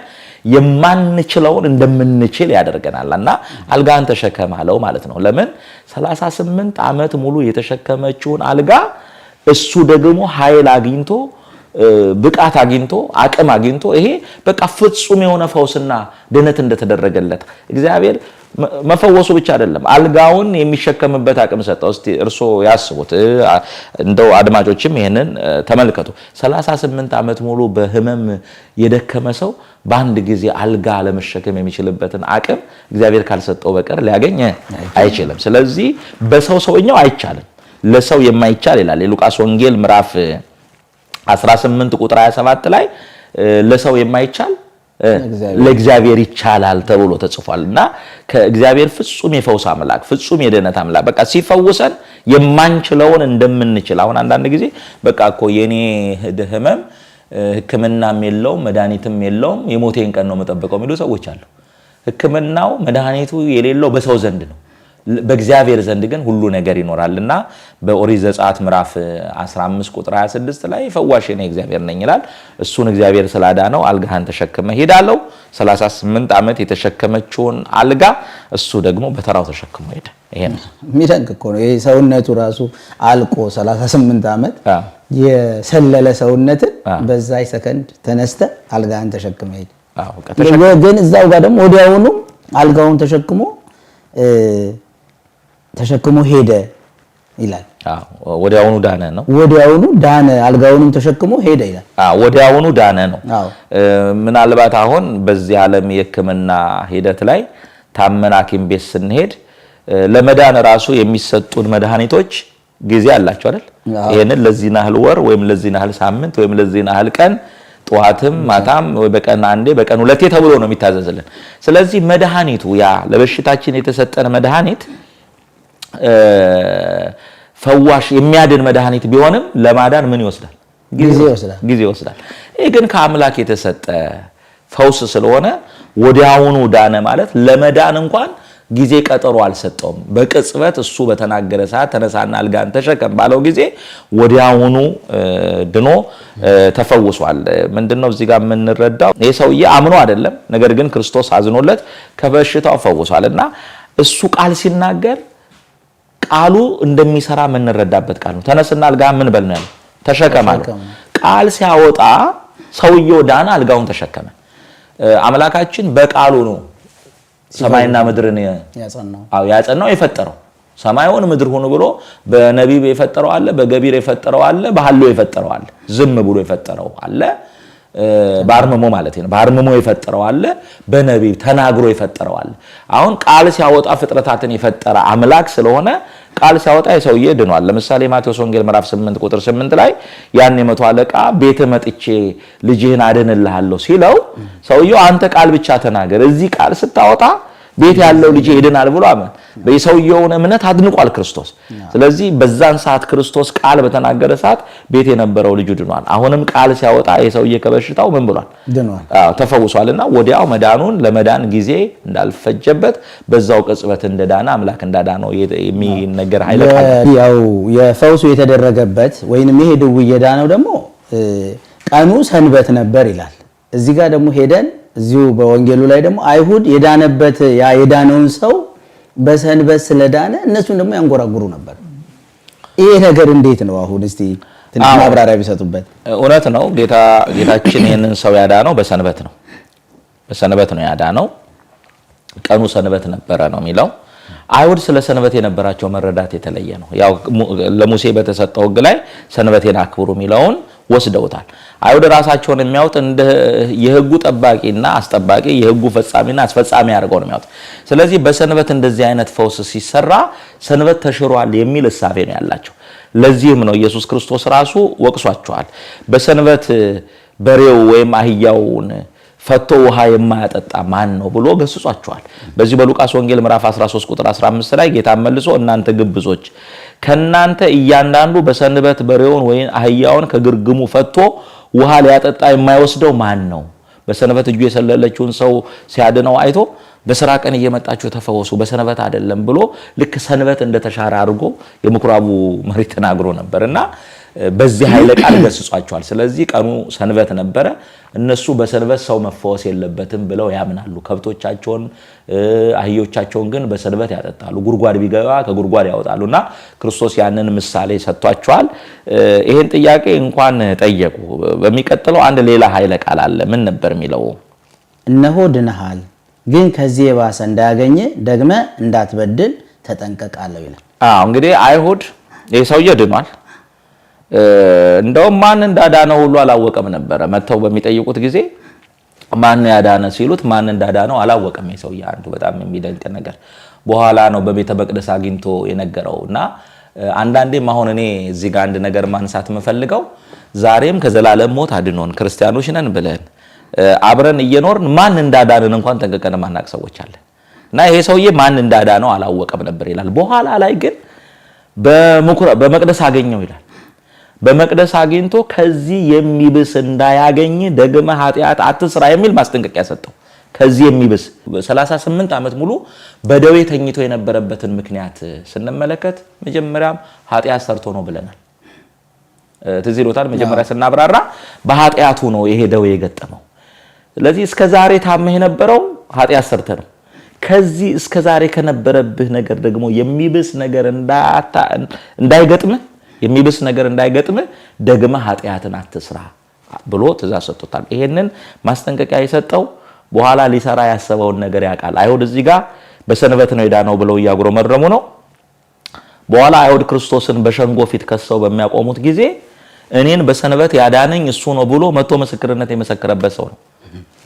የማንችለውን እንደምንችል ያደርገናልና አልጋን ተሸከም አለው ማለት ነው ለምን 38 ዓመት ሙሉ የተሸከመችውን አልጋ እሱ ደግሞ ኃይል አግኝቶ ብቃት አግኝቶ አቅም አግኝቶ ይሄ በቃ ፍጹም የሆነ ፈውስና ድነት እንደተደረገለት እግዚአብሔር መፈወሱ ብቻ አይደለም አልጋውን የሚሸከምበት አቅም ሰጠው እስቲ እርሶ ያስቡት እንደው አድማጮችም ይሄንን ተመልከቱ 38 ዓመት ሙሉ በህመም የደከመ ሰው በአንድ ጊዜ አልጋ ለመሸከም የሚችልበትን አቅም እግዚአብሔር ካልሰጠው በቀር ሊያገኝ አይችልም ስለዚህ በሰውኛው አይቻልም ለሰው የማይቻል ይላል የሉቃስ ወንጌል ምዕራፍ 18 ቁጥር 27 ላይ ለሰው የማይቻል ለእግዚአብሔር ይቻላል ተብሎ ተጽፏልና ከእግዚአብሔር ፍጹም የፈውስ አምላክ ፍጹም የደህነት አምላክ በቃ ሲፈውሰን የማንችለውን እንደምንችል አሁን አንዳንድ ጊዜ በቃ እኮ የኔ ህመም ህክምናም የለውም መድኃኒትም የለውም የሞቴን ቀን ነው መጠበቀው የሚሉ ሰዎች አሉ ህክምናው መድኃኒቱ የሌለው በሰው ዘንድ ነው በእግዚአብሔር ዘንድ ግን ሁሉ ነገር ይኖራልና በኦሪት ዘጸአት ምዕራፍ 15 ቁጥር 26 ላይ ፈዋሽ ነኝ እግዚአብሔር ነኝ ይላል እሱን እግዚአብሔር ስላዳነው አልጋህን ተሸክመ ሄዳለው 38 ዓመት የተሸከመችውን አልጋ እሱ ደግሞ በተራው ተሸክሞ ሄደ ይሄ ነው የሚደንቅ እኮ ነው ይሄ ሰውነቱ ራሱ አልቆ 38 ዓመት የሰለለ ሰውነትን በዛይ ሰከንድ ተነስተ አልጋህን ተሸክመ ሄደ ግን እዛው ጋር ደግሞ ወዲያውኑ አልጋውን ተሸክሞ ሄደ ይላል ወዲያውኑ ዳነ ነው ወዲያውኑ ዳነ አልጋውንም ተሸክሞ ሄደ ይላል ወዲያውኑ ዳነ ነው ምናልባት አሁን በዚህ ዓለም የሕክምና ሂደት ላይ ታመን ሐኪም ቤት ስንሄድ ለመዳን ራሱ የሚሰጡን መድኃኒቶች ጊዜ አላቸው አይደል ይሄንን ለዚህ ናህል ወር ወይም ለዚህ ናህል ሳምንት ወይም ለዚህ ናህል ቀን ጧትም ማታም ወይ በቀን አንዴ በቀን ሁለቴ ተብሎ ነው የሚታዘዝልን ስለዚህ መድኃኒቱ ያ ለበሽታችን የተሰጠነ መድኃኒት ፈዋሽ የሚያድን መድኃኒት ቢሆንም ለማዳን ምን ይወስዳል ጊዜ ይወስዳል ይሄ ግን ከአምላክ የተሰጠ ፈውስ ስለሆነ ወዲያውኑ ዳነ ማለት ለመዳን እንኳን ጊዜ ቀጠሮ አልሰጠውም በቅጽበት እሱ በተናገረ ሰዓት ተነሳና አልጋን ተሸከም ባለው ጊዜ ወዲያውኑ ድኖ ተፈውሷል ምንድነው እዚህ ጋር የምንረዳው ይሄ ሰውዬ አምኖ አይደለም ነገር ግን ክርስቶስ አዝኖለት ከበሽታው ፈውሷልና እሱ ቃል ሲናገር ቃሉ እንደሚሰራ የምንረዳበት ቃል ነው ተነስና አልጋህን ምን በል ነው ያለው ተሸከም አለው ቃል ሲያወጣ ሰውየው ዳና አልጋውን ተሸከመ አምላካችን በቃሉ ነው ሰማይና ምድርን ያጸናው የፈጠረው ሰማዩን ምድር ሆኖ ብሎ በነቢብ የፈጠረው አለ በገቢር የፈጠረው አለ በሐሎ የፈጠረው አለ ዝም ብሎ የፈጠረው አለ ባርመሞ ማለት ነው ባርመሞ የፈጠረው አለ በነቢብ ተናግሮ የፈጠረው አለ አሁን ቃል ሲያወጣ ፍጥረታትን የፈጠረ አምላክ ስለሆነ ቃል ሲያወጣ የሰውዬ ድኗል ለምሳሌ ማቴዎስ ወንጌል ምዕራፍ 8 ቁጥር 8 ላይ ያን የመቶ አለቃ ቤተ መጥቼ ልጅህን አድንልሃለሁ ሲለው ሰውየው አንተ ቃል ብቻ ተናገር እዚህ ቃል ስታወጣ ቤት ያለው ልጅ ይድናል ብሎ አመን በሰውየውን እምነት አድንቋል ክርስቶስ ስለዚህ በዛን ሰዓት ክርስቶስ ቃል በተናገረ ሰዓት ቤት የነበረው ልጅ ድኗል አሁንም ቃል ሲያወጣ የሰውየ ከበሽታው ምን ብሏል ድኗል ተፈውሷልና ወዲያው መዳኑን ለመዳን ጊዜ እንዳልፈጀበት በዛው ቅጽበት እንደዳና አምላክ እንዳዳነው የሚነገር ኃይለ ቃል ያው የፈውሱ የተደረገበት ወይንም ይሄ ድውይ የዳነው ደግሞ ቀኑ ሰንበት ነበር ይላል እዚህ ጋር ደግሞ ሄደን እዚሁ በወንጌሉ ላይ ደግሞ አይሁድ የዳነበት ያ የዳነውን ሰው በሰንበት ስለዳነ እነሱን ደግሞ ያንጎራጉሩ ነበር ይሄ ነገር እንዴት ነው አሁን እስቲ ትንሽ ማብራሪያ ቢሰጡበት እውነት ነው ጌታችን ይሄንን ሰው ያዳነው በሰንበት ነው ያዳነው ቀኑ ሰንበት ነበረ ነው የሚለው አይሁድ ስለ ሰንበት የነበራቸው መረዳት የተለየ ነው ያው ለሙሴ በተሰጠው ሕግ ላይ ሰንበቴን አክብሩ የሚለውን ወስደውታል። አይሁድ ራሳቸውን የሚያዩት እንደ የሕጉ ጠባቂና አስጠባቂ የሕጉ ፈጻሚና አስፈጻሚ አድርገው ነው የሚያዩት። ስለዚህ በሰንበት እንደዚህ አይነት ፈውስ ሲሰራ ሰንበት ተሽሯል የሚል እሳቤ ነው ያላቸው። ለዚህም ነው ኢየሱስ ክርስቶስ ራሱ ወቅሷቸዋል። በሰንበት በሬው ወይም አህያውን ፈቶ ውሃ የማያጠጣ ማን ነው ብሎ ገስጿቸዋል። በዚህ በሉቃስ ወንጌል ምዕራፍ 13 ቁጥር 15 ላይ ጌታ መልሶ እናንተ ግብዞች ከናንተ እያንዳንዱ በሰንበት በሬውን ወይ አህያውን ከግርግሙ ፈቶ ውሃ ሊያጠጣ የማይወስደው ማን ነው? በሰንበት እጁ የሰለለችውን ሰው ሲያድነው አይቶ በስራ ቀን እየመጣችሁ ተፈወሱ በሰንበት አይደለም ብሎ ልክ ሰንበት እንደተሻረ አድርጎ የምኩራቡ መሪ ተናግሮ ነበርና በዚህ ኃይለ ቃል ገስጿቸዋል። ስለዚህ ቀኑ ሰንበት ነበረ። እነሱ በሰንበት ሰው መፈወስ የለበትም ብለው ያምናሉ። ከብቶቻቸውን አህዮቻቸውን ግን በሰንበት ያጠጣሉ። ጉርጓድ ቢገባ ከጉርጓድ ያወጣሉና ክርስቶስ ያንን ምሳሌ ሰጥቷቸዋል። ይሄን ጥያቄ እንኳን ጠየቁ። በሚቀጥለው አንድ ሌላ ኃይለ ቃል አለ። ምን ነበር የሚለው? እነሆ ድነሃል፣ ግን ከዚህ የባሰ እንዳያገኝ ደግመ እንዳትበድል ተጠንቀቃለሁ ይላል። እንግዲህ አይሁድ ይሄ ሰውዬ ድኗል፣ እንደውም ማን እንዳዳነው ሁሉ አላወቀም ነበር። መተው በሚጠይቁት ጊዜ ማን ያዳነ ሲሉት ማን እንዳዳነው አላወቀም። ይሰውዬ አንዱ በጣም የሚደንቅ ነገር በኋላ ነው በቤተ መቅደስ አግኝቶ የነገረውና አንዳንዴም አሁን እኔ እዚህ ጋር አንድ ነገር ማንሳት የምፈልገው ዛሬም ከዘላለም ሞት አድኖን ክርስቲያኖች ነን ብለን አብረን እየኖርን ማን እንዳዳነን እንኳን ጠንቅቀን ማናቅ ሰዎች አለን። እና ይሄ ሰውዬ ማን እንዳዳነው አላወቀም ነበር ይላል። በኋላ ላይ ግን በመቅደስ አገኘው ይላል። በመቅደስ አግኝቶ ከዚህ የሚብስ እንዳያገኝ ደግመ ኃጢአት አትስራ የሚል ማስጠንቀቂያ ሰጠው። ከዚህ የሚብስ 38 ዓመት ሙሉ በደዌ ተኝቶ የነበረበትን ምክንያት ስንመለከት መጀመሪያም ኃጢአት ሰርቶ ነው ብለናል። ትዝ ይሎታል። መጀመሪያ ስናብራራ በኃጢአቱ ነው ይሄ ደዌ የገጠመው። ስለዚህ እስከ ዛሬ ታመህ የነበረው ኃጢአት ሰርተ ነው። ከዚህ እስከ ዛሬ ከነበረብህ ነገር ደግሞ የሚብስ ነገር እንዳይገጥምህ የሚብስ ነገር እንዳይገጥምህ ደግመ ኃጢአትን አትስራ ብሎ ትእዛዝ ሰጥቶታል። ይሄንን ማስጠንቀቂያ የሰጠው በኋላ ሊሰራ ያሰበውን ነገር ያውቃል። አይሁድ እዚህ ጋር በሰንበት ነው የዳነው ብለው እያጉረመረሙ ነው። በኋላ አይሁድ ክርስቶስን በሸንጎ ፊት ከሰው በሚያቆሙት ጊዜ እኔን በሰንበት ያዳነኝ እሱ ነው ብሎ መቶ ምስክርነት የመሰከረበት ሰው ነው።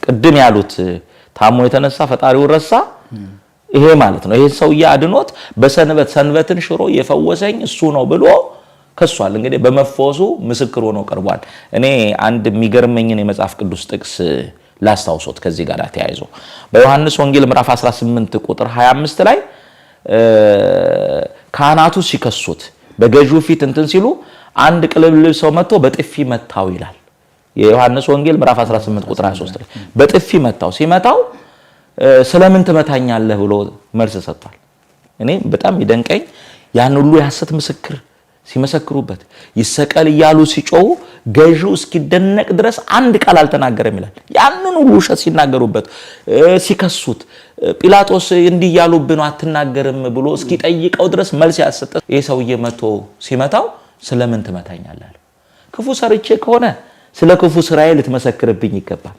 ቅድም ያሉት ታሞ የተነሳ ፈጣሪውን ረሳ ይሄ ማለት ነው። ይሄ ሰውዬ አድኖት በሰንበት ሰንበትን ሽሮ የፈወሰኝ እሱ ነው ብሎ ከሷል። እንግዲህ በመፈወሱ ምስክር ሆኖ ቀርቧል። እኔ አንድ የሚገርመኝን የመጽሐፍ ቅዱስ ጥቅስ ላስታውሶት ከዚህ ጋር ተያይዞ በዮሐንስ ወንጌል ምዕራፍ 18 ቁጥር 25 ላይ ካህናቱ ሲከሱት በገዢው ፊት እንትን ሲሉ አንድ ቅልብልብ ሰው መጥቶ በጥፊ መታው ይላል። የዮሐንስ ወንጌል ምዕራፍ 18 ቁጥር 23 ላይ በጥፊ መታው። ሲመታው ስለምን ትመታኛለህ ብሎ መልስ ሰጥቷል። እኔ በጣም ይደንቀኝ ያን ሁሉ የሐሰት ምስክር ሲመሰክሩበት ይሰቀል እያሉ ሲጮው ገዢው እስኪደነቅ ድረስ አንድ ቃል አልተናገረም ይላል። ያንን ሁሉ ውሸት ሲናገሩበት ሲከሱት ጲላጦስ እንዲህ ያሉብን አትናገርም ብሎ እስኪጠይቀው ድረስ መልስ ያሰጠ ይሄ ሰውዬ መቶ ሲመታው ስለምን ትመታኛለህ? ክፉ ሰርቼ ከሆነ ስለ ክፉ ስራዬ ልትመሰክርብኝ ይገባል።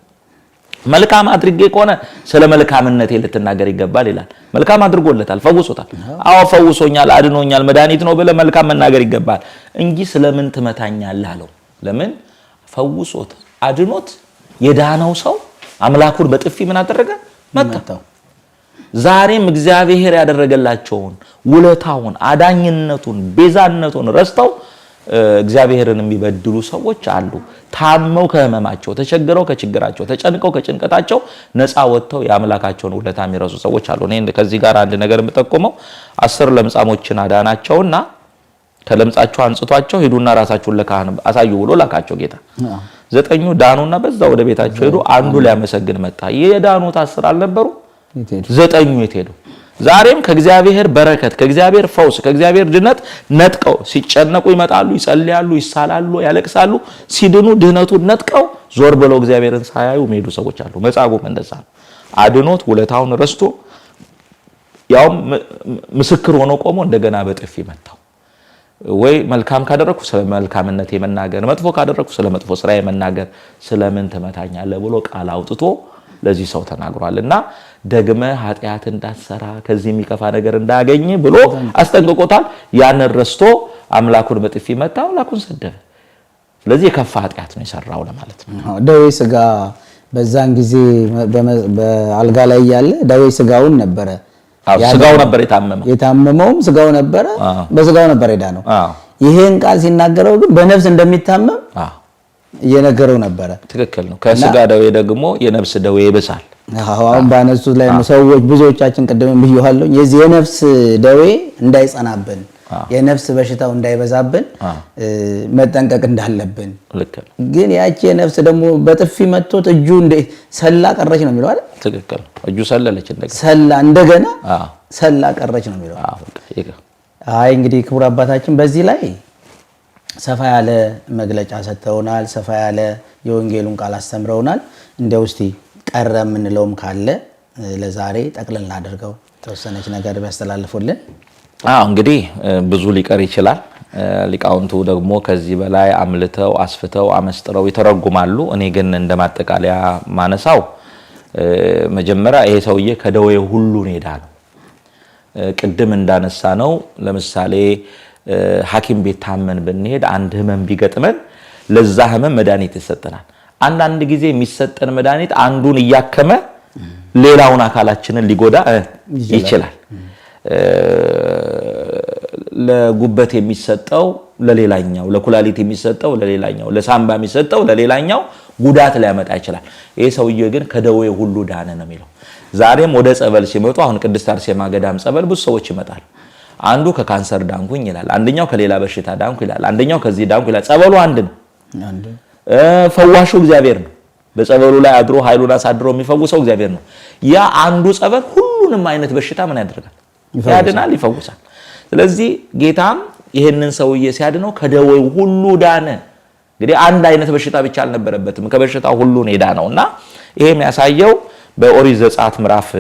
መልካም አድርጌ ከሆነ ስለ መልካምነቴ ልትናገር ይገባል ይላል። መልካም አድርጎለታል፣ ፈውሶታል። አዎ ፈውሶኛል፣ አድኖኛል፣ መድኃኒት ነው ብለህ መልካም መናገር ይገባል እንጂ ስለምን ትመታኛለህ አለው። ለምን ፈውሶት አድኖት የዳነው ሰው አምላኩን በጥፊ ምን አደረገ? መታው። ዛሬም እግዚአብሔር ያደረገላቸውን ውለታውን፣ አዳኝነቱን፣ ቤዛነቱን ረስተው እግዚአብሔርን የሚበድሉ ሰዎች አሉ። ታመው ከህመማቸው፣ ተቸግረው ከችግራቸው፣ ተጨንቀው ከጭንቀታቸው ነፃ ወጥተው የአምላካቸውን ውለታ የሚረሱ ሰዎች አሉ። እኔ ከዚህ ጋር አንድ ነገር የምጠቁመው 10 ለምጻሞችን አዳናቸውና ከለምጻቸው አንጽቷቸው ሂዱና ራሳችሁን ለካህን አሳዩ ብሎ ላካቸው ጌታ። 9 ዳኑና በዛ ወደ ቤታቸው ሄዱ። አንዱ ሊያመሰግን መጣ። የዳኑት 10 አልነበሩ? 9 የት ሄዱ? ዛሬም ከእግዚአብሔር በረከት፣ ከእግዚአብሔር ፈውስ፣ ከእግዚአብሔር ድነት ነጥቀው ሲጨነቁ ይመጣሉ፣ ይጸልያሉ፣ ይሳላሉ፣ ያለቅሳሉ። ሲድኑ ድህነቱን ነጥቀው ዞር ብለው እግዚአብሔርን ሳያዩ የሚሄዱ ሰዎች አሉ። መጻጉዕም እንደዛ ነው። አድኖት ውለታውን ረስቶ ያው ምስክር ሆኖ ቆሞ እንደገና በጥፊ መታው። ወይ መልካም ካደረኩ ስለ መልካምነቴ መናገር፣ መጥፎ ካደረኩ ስለ መጥፎ ስራዬ መናገር፣ ስለምን ትመታኛለህ ብሎ ቃል አውጥቶ ለዚህ ሰው ተናግሯልና ደግመ ኃጢአት እንዳትሰራ ከዚህ የሚከፋ ነገር እንዳያገኝ ብሎ አስጠንቅቆታል። ያንን ረስቶ አምላኩን በጥፊ መታ፣ አምላኩን ሰደበ። ስለዚህ የከፋ ኃጢአት ነው የሰራው ለማለት ነው። ደዌ ስጋ በዛን ጊዜ በአልጋ ላይ ያለ ደዌ ስጋውን ነበረ። ስጋው ነበር የታመመውም ስጋው ነበረ፣ በስጋው ነበር የዳነው። ይሄን ቃል ሲናገረው ግን በነፍስ እንደሚታመም እየነገረው ነበረ። ትክክል ነው። ከስጋ ደዌ ደግሞ የነፍስ ደዌ ይብሳል። አሁን ባነሱት ላይ ሰዎች ብዙዎቻችን ቅድም ብየዋለሁ፣ የዚህ የነፍስ ደዌ እንዳይጸናብን የነፍስ በሽታው እንዳይበዛብን መጠንቀቅ እንዳለብን። ግን ያቺ የነፍስ ደግሞ በጥፊ መጥቶት እጁ ሰላ ቀረች ነው የሚለው አይደል? ትክክል። እጁ ሰለለች እንደገና ሰላ ቀረች ነው የሚለው። አይ እንግዲህ ክቡር አባታችን በዚህ ላይ ሰፋ ያለ መግለጫ ሰጥተውናል። ሰፋ ያለ የወንጌሉን ቃል አስተምረውናል። እንደው እስቲ ቀረ የምንለውም ካለ ለዛሬ ጠቅለል አድርገው ተወሰነች ነገር ቢያስተላልፉልን። እንግዲህ ብዙ ሊቀር ይችላል። ሊቃውንቱ ደግሞ ከዚህ በላይ አምልተው አስፍተው አመስጥረው ይተረጉማሉ። እኔ ግን እንደማጠቃለያ ማነሳው መጀመሪያ ይሄ ሰውዬ ከደዌ ሁሉ የዳነው ቅድም እንዳነሳ ነው። ለምሳሌ ሐኪም ቤት ታመን ብንሄድ አንድ ህመም ቢገጥመን ለዛ ህመም መድኃኒት ይሰጠናል። አንዳንድ ጊዜ የሚሰጠን መድኃኒት አንዱን እያከመ ሌላውን አካላችንን ሊጎዳ ይችላል። ለጉበት የሚሰጠው ለሌላኛው፣ ለኩላሊት የሚሰጠው ለሌላኛው፣ ለሳምባ የሚሰጠው ለሌላኛው ጉዳት ሊያመጣ ይችላል። ይሄ ሰውዬ ግን ከደዌ ሁሉ ዳነ ነው የሚለው። ዛሬም ወደ ጸበል ሲመጡ አሁን ቅድስት አርሴማ ገዳም ጸበል ብዙ ሰዎች ይመጣሉ። አንዱ ከካንሰር ዳንኩኝ ይላል፣ አንደኛው ከሌላ በሽታ ዳንኩ ይላል፣ አንደኛው ከዚህ ዳንኩ ይላል። ጸበሉ አንድ ነው። ፈዋሹ እግዚአብሔር ነው። በጸበሉ ላይ አድሮ ኃይሉን አሳድሮ የሚፈውሰው እግዚአብሔር ነው። ያ አንዱ ጸበል ሁሉንም አይነት በሽታ ምን ያደርጋል? ያድናል፣ ይፈውሳል። ስለዚህ ጌታም ይሄንን ሰውዬ ሲያድነው ከደዌው ሁሉ ዳነ። እንግዲህ አንድ አይነት በሽታ ብቻ አልነበረበትም፣ ከበሽታው ሁሉ ነው የዳነውና ይሄ የሚያሳየው በኦሪት ዘጸአት ምዕራፍ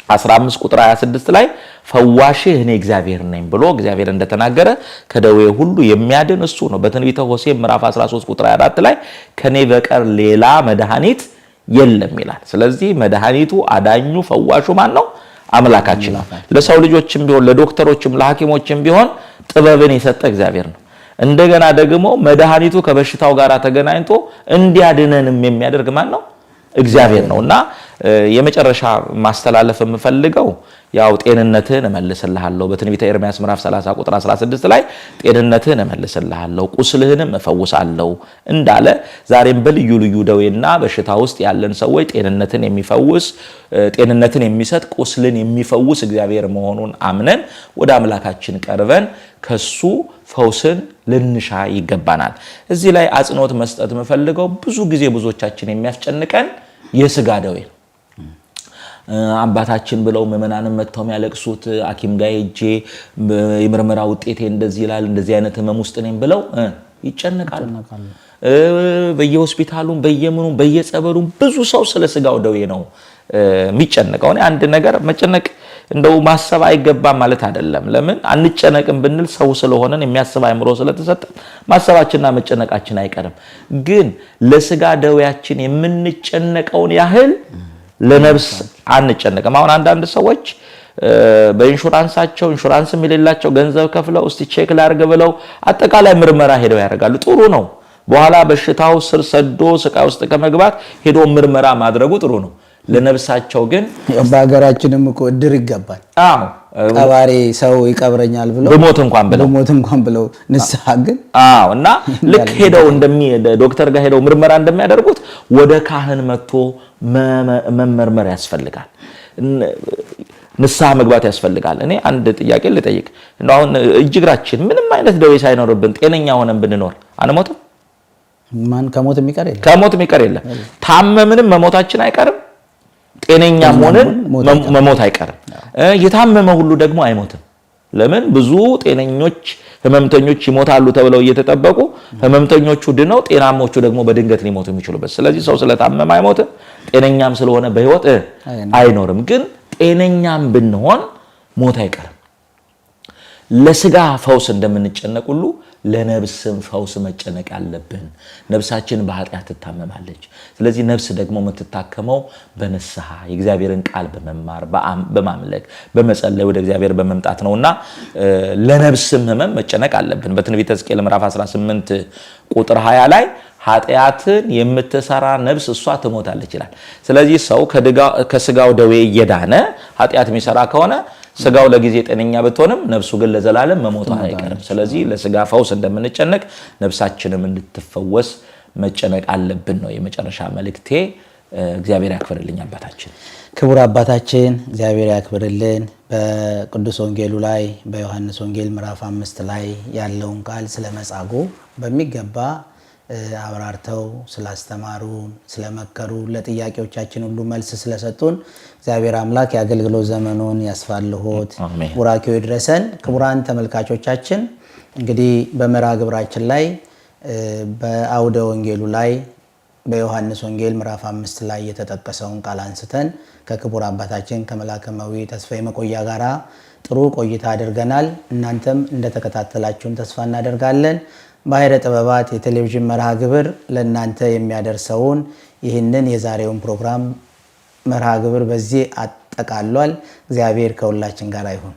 15 ቁጥር 26 ላይ ፈዋሽህ እኔ እግዚአብሔር ነኝ ብሎ እግዚአብሔር እንደተናገረ ከደዌ ሁሉ የሚያድን እሱ ነው። በትንቢተ ሆሴዕ ምዕራፍ 13 ቁጥር 24 ላይ ከኔ በቀር ሌላ መድኃኒት የለም ይላል። ስለዚህ መድኃኒቱ አዳኙ ፈዋሹ ማን ነው? አምላካችን ነው። ለሰው ልጆችም ቢሆን ለዶክተሮችም ለሐኪሞችም ቢሆን ጥበብን የሰጠ እግዚአብሔር ነው። እንደገና ደግሞ መድኃኒቱ ከበሽታው ጋር ተገናኝቶ እንዲያድነንም የሚያደርግ ማን ነው? እግዚአብሔር ነውና የመጨረሻ ማስተላለፍ የምፈልገው ያው ጤንነትህን እመልስልሃለሁ በትንቢተ ኤርምያስ ምዕራፍ 30 ቁጥር 16 ላይ ጤንነትህን እመልስልሃለሁ ቁስልህንም እፈውሳለሁ እንዳለ ዛሬም በልዩ ልዩ ደዌና በሽታ ውስጥ ያለን ሰዎች ጤንነትን የሚፈውስ ጤንነትን የሚሰጥ ቁስልን የሚፈውስ እግዚአብሔር መሆኑን አምነን ወደ አምላካችን ቀርበን ከሱ ፈውስን ልንሻ ይገባናል። እዚህ ላይ አጽንኦት መስጠት የምፈልገው ብዙ ጊዜ ብዙዎቻችን የሚያስጨንቀን የስጋ ደዌ ነው። አባታችን ብለው ምዕመናንም መጥተው የሚያለቅሱት ሐኪም ጋር ሄጄ የምርመራ ውጤቴ እንደዚህ ይላል እንደዚህ አይነት ህመም ውስጥ ነኝ ብለው ይጨነቃሉ። በየሆስፒታሉም በየምኑም በየጸበሉም ብዙ ሰው ስለ ስጋው ደዌ ነው የሚጨነቀው። እኔ አንድ ነገር መጨነቅ እንደው ማሰብ አይገባም ማለት አይደለም። ለምን አንጨነቅም ብንል ሰው ስለሆነን የሚያስብ አእምሮ ስለተሰጠን ማሰባችንና መጨነቃችን አይቀርም። ግን ለስጋ ደዌያችን የምንጨነቀውን ያህል ለነፍስ አንጨነቅም። አሁን አንዳንድ ሰዎች በኢንሹራንሳቸው ኢንሹራንስም የሌላቸው ገንዘብ ከፍለው እስቲ ቼክ ላድርግ ብለው አጠቃላይ ምርመራ ሄደው ያደርጋሉ። ጥሩ ነው። በኋላ በሽታው ስር ሰዶ ስቃይ ውስጥ ከመግባት ሄዶ ምርመራ ማድረጉ ጥሩ ነው። ለነፍሳቸው ግን በሀገራችንም እኮ እድር ይገባል። ቀባሪ ሰው ይቀብረኛል ብለው በሞት እንኳን ብለው ንስሐ ግን እና ልክ ሄደው ዶክተር ጋር ሄደው ምርመራ እንደሚያደርጉት ወደ ካህን መጥቶ መመርመር ያስፈልጋል። ንስሐ መግባት ያስፈልጋል። እኔ አንድ ጥያቄ ልጠይቅ። አሁን እጅግራችን ምንም አይነት ደዌ ሳይኖርብን ጤነኛ ሆነን ብንኖር አንሞትም? ማን ከሞት የሚቀር የለም። ታመምንም መሞታችን አይቀርም። ጤነኛም ሆነን መሞት አይቀርም። የታመመ ሁሉ ደግሞ አይሞትም። ለምን? ብዙ ጤነኞች ህመምተኞች ይሞታሉ ተብለው እየተጠበቁ ህመምተኞቹ ድነው ጤናሞቹ ደግሞ በድንገት ሊሞቱ የሚችሉበት። ስለዚህ ሰው ስለታመመ አይሞትም፣ ጤነኛም ስለሆነ በህይወት አይኖርም። ግን ጤነኛም ብንሆን ሞት አይቀርም። ለስጋ ፈውስ እንደምንጨነቅ ሁሉ ለነፍስም ፈውስ መጨነቅ አለብን። ነፍሳችን በኃጢአት ትታመማለች። ስለዚህ ነፍስ ደግሞ የምትታከመው በንስሐ የእግዚአብሔርን ቃል በመማር በማምለክ በመጸለይ ወደ እግዚአብሔር በመምጣት ነውና ለነፍስም ህመም መጨነቅ አለብን። በትንቢተ ሕዝቅኤል ምዕራፍ 18 ቁጥር 20 ላይ ኃጢአትን የምትሰራ ነፍስ እሷ ትሞታለች ይላል። ስለዚህ ሰው ከስጋው ደዌ እየዳነ ኃጢአት የሚሰራ ከሆነ ስጋው ለጊዜ ጤነኛ ብትሆንም ነፍሱ ግን ለዘላለም መሞቷ አይቀርም። ስለዚህ ለስጋ ፈውስ እንደምንጨነቅ ነፍሳችንም እንድትፈወስ መጨነቅ አለብን ነው የመጨረሻ መልእክቴ። እግዚአብሔር ያክብርልኝ አባታችን። ክቡር አባታችን እግዚአብሔር ያክብርልን። በቅዱስ ወንጌሉ ላይ በዮሐንስ ወንጌል ምዕራፍ 5 ላይ ያለውን ቃል ስለመጻጉዕ በሚገባ አብራርተው ስላስተማሩን ስለመከሩን ለጥያቄዎቻችን ሁሉ መልስ ስለሰጡን እግዚአብሔር አምላክ የአገልግሎት ዘመኑን ያስፋልሆት፣ ቡራኬው ይድረሰን። ክቡራን ተመልካቾቻችን እንግዲህ በመርሃ ግብራችን ላይ በአውደ ወንጌሉ ላይ በዮሐንስ ወንጌል ምዕራፍ 5 ላይ የተጠቀሰውን ቃል አንስተን ከክቡር አባታችን ከመላከ እመዊ ተስፋዬ መቆያ ጋራ ጥሩ ቆይታ አድርገናል። እናንተም እንደተከታተላችሁን ተስፋ እናደርጋለን። ባሕረ ጥበባት የቴሌቪዥን መርሃ ግብር ለእናንተ የሚያደርሰውን ይህንን የዛሬውን ፕሮግራም መርሃ ግብር በዚህ አጠቃሏል። እግዚአብሔር ከሁላችን ጋር ይሁን።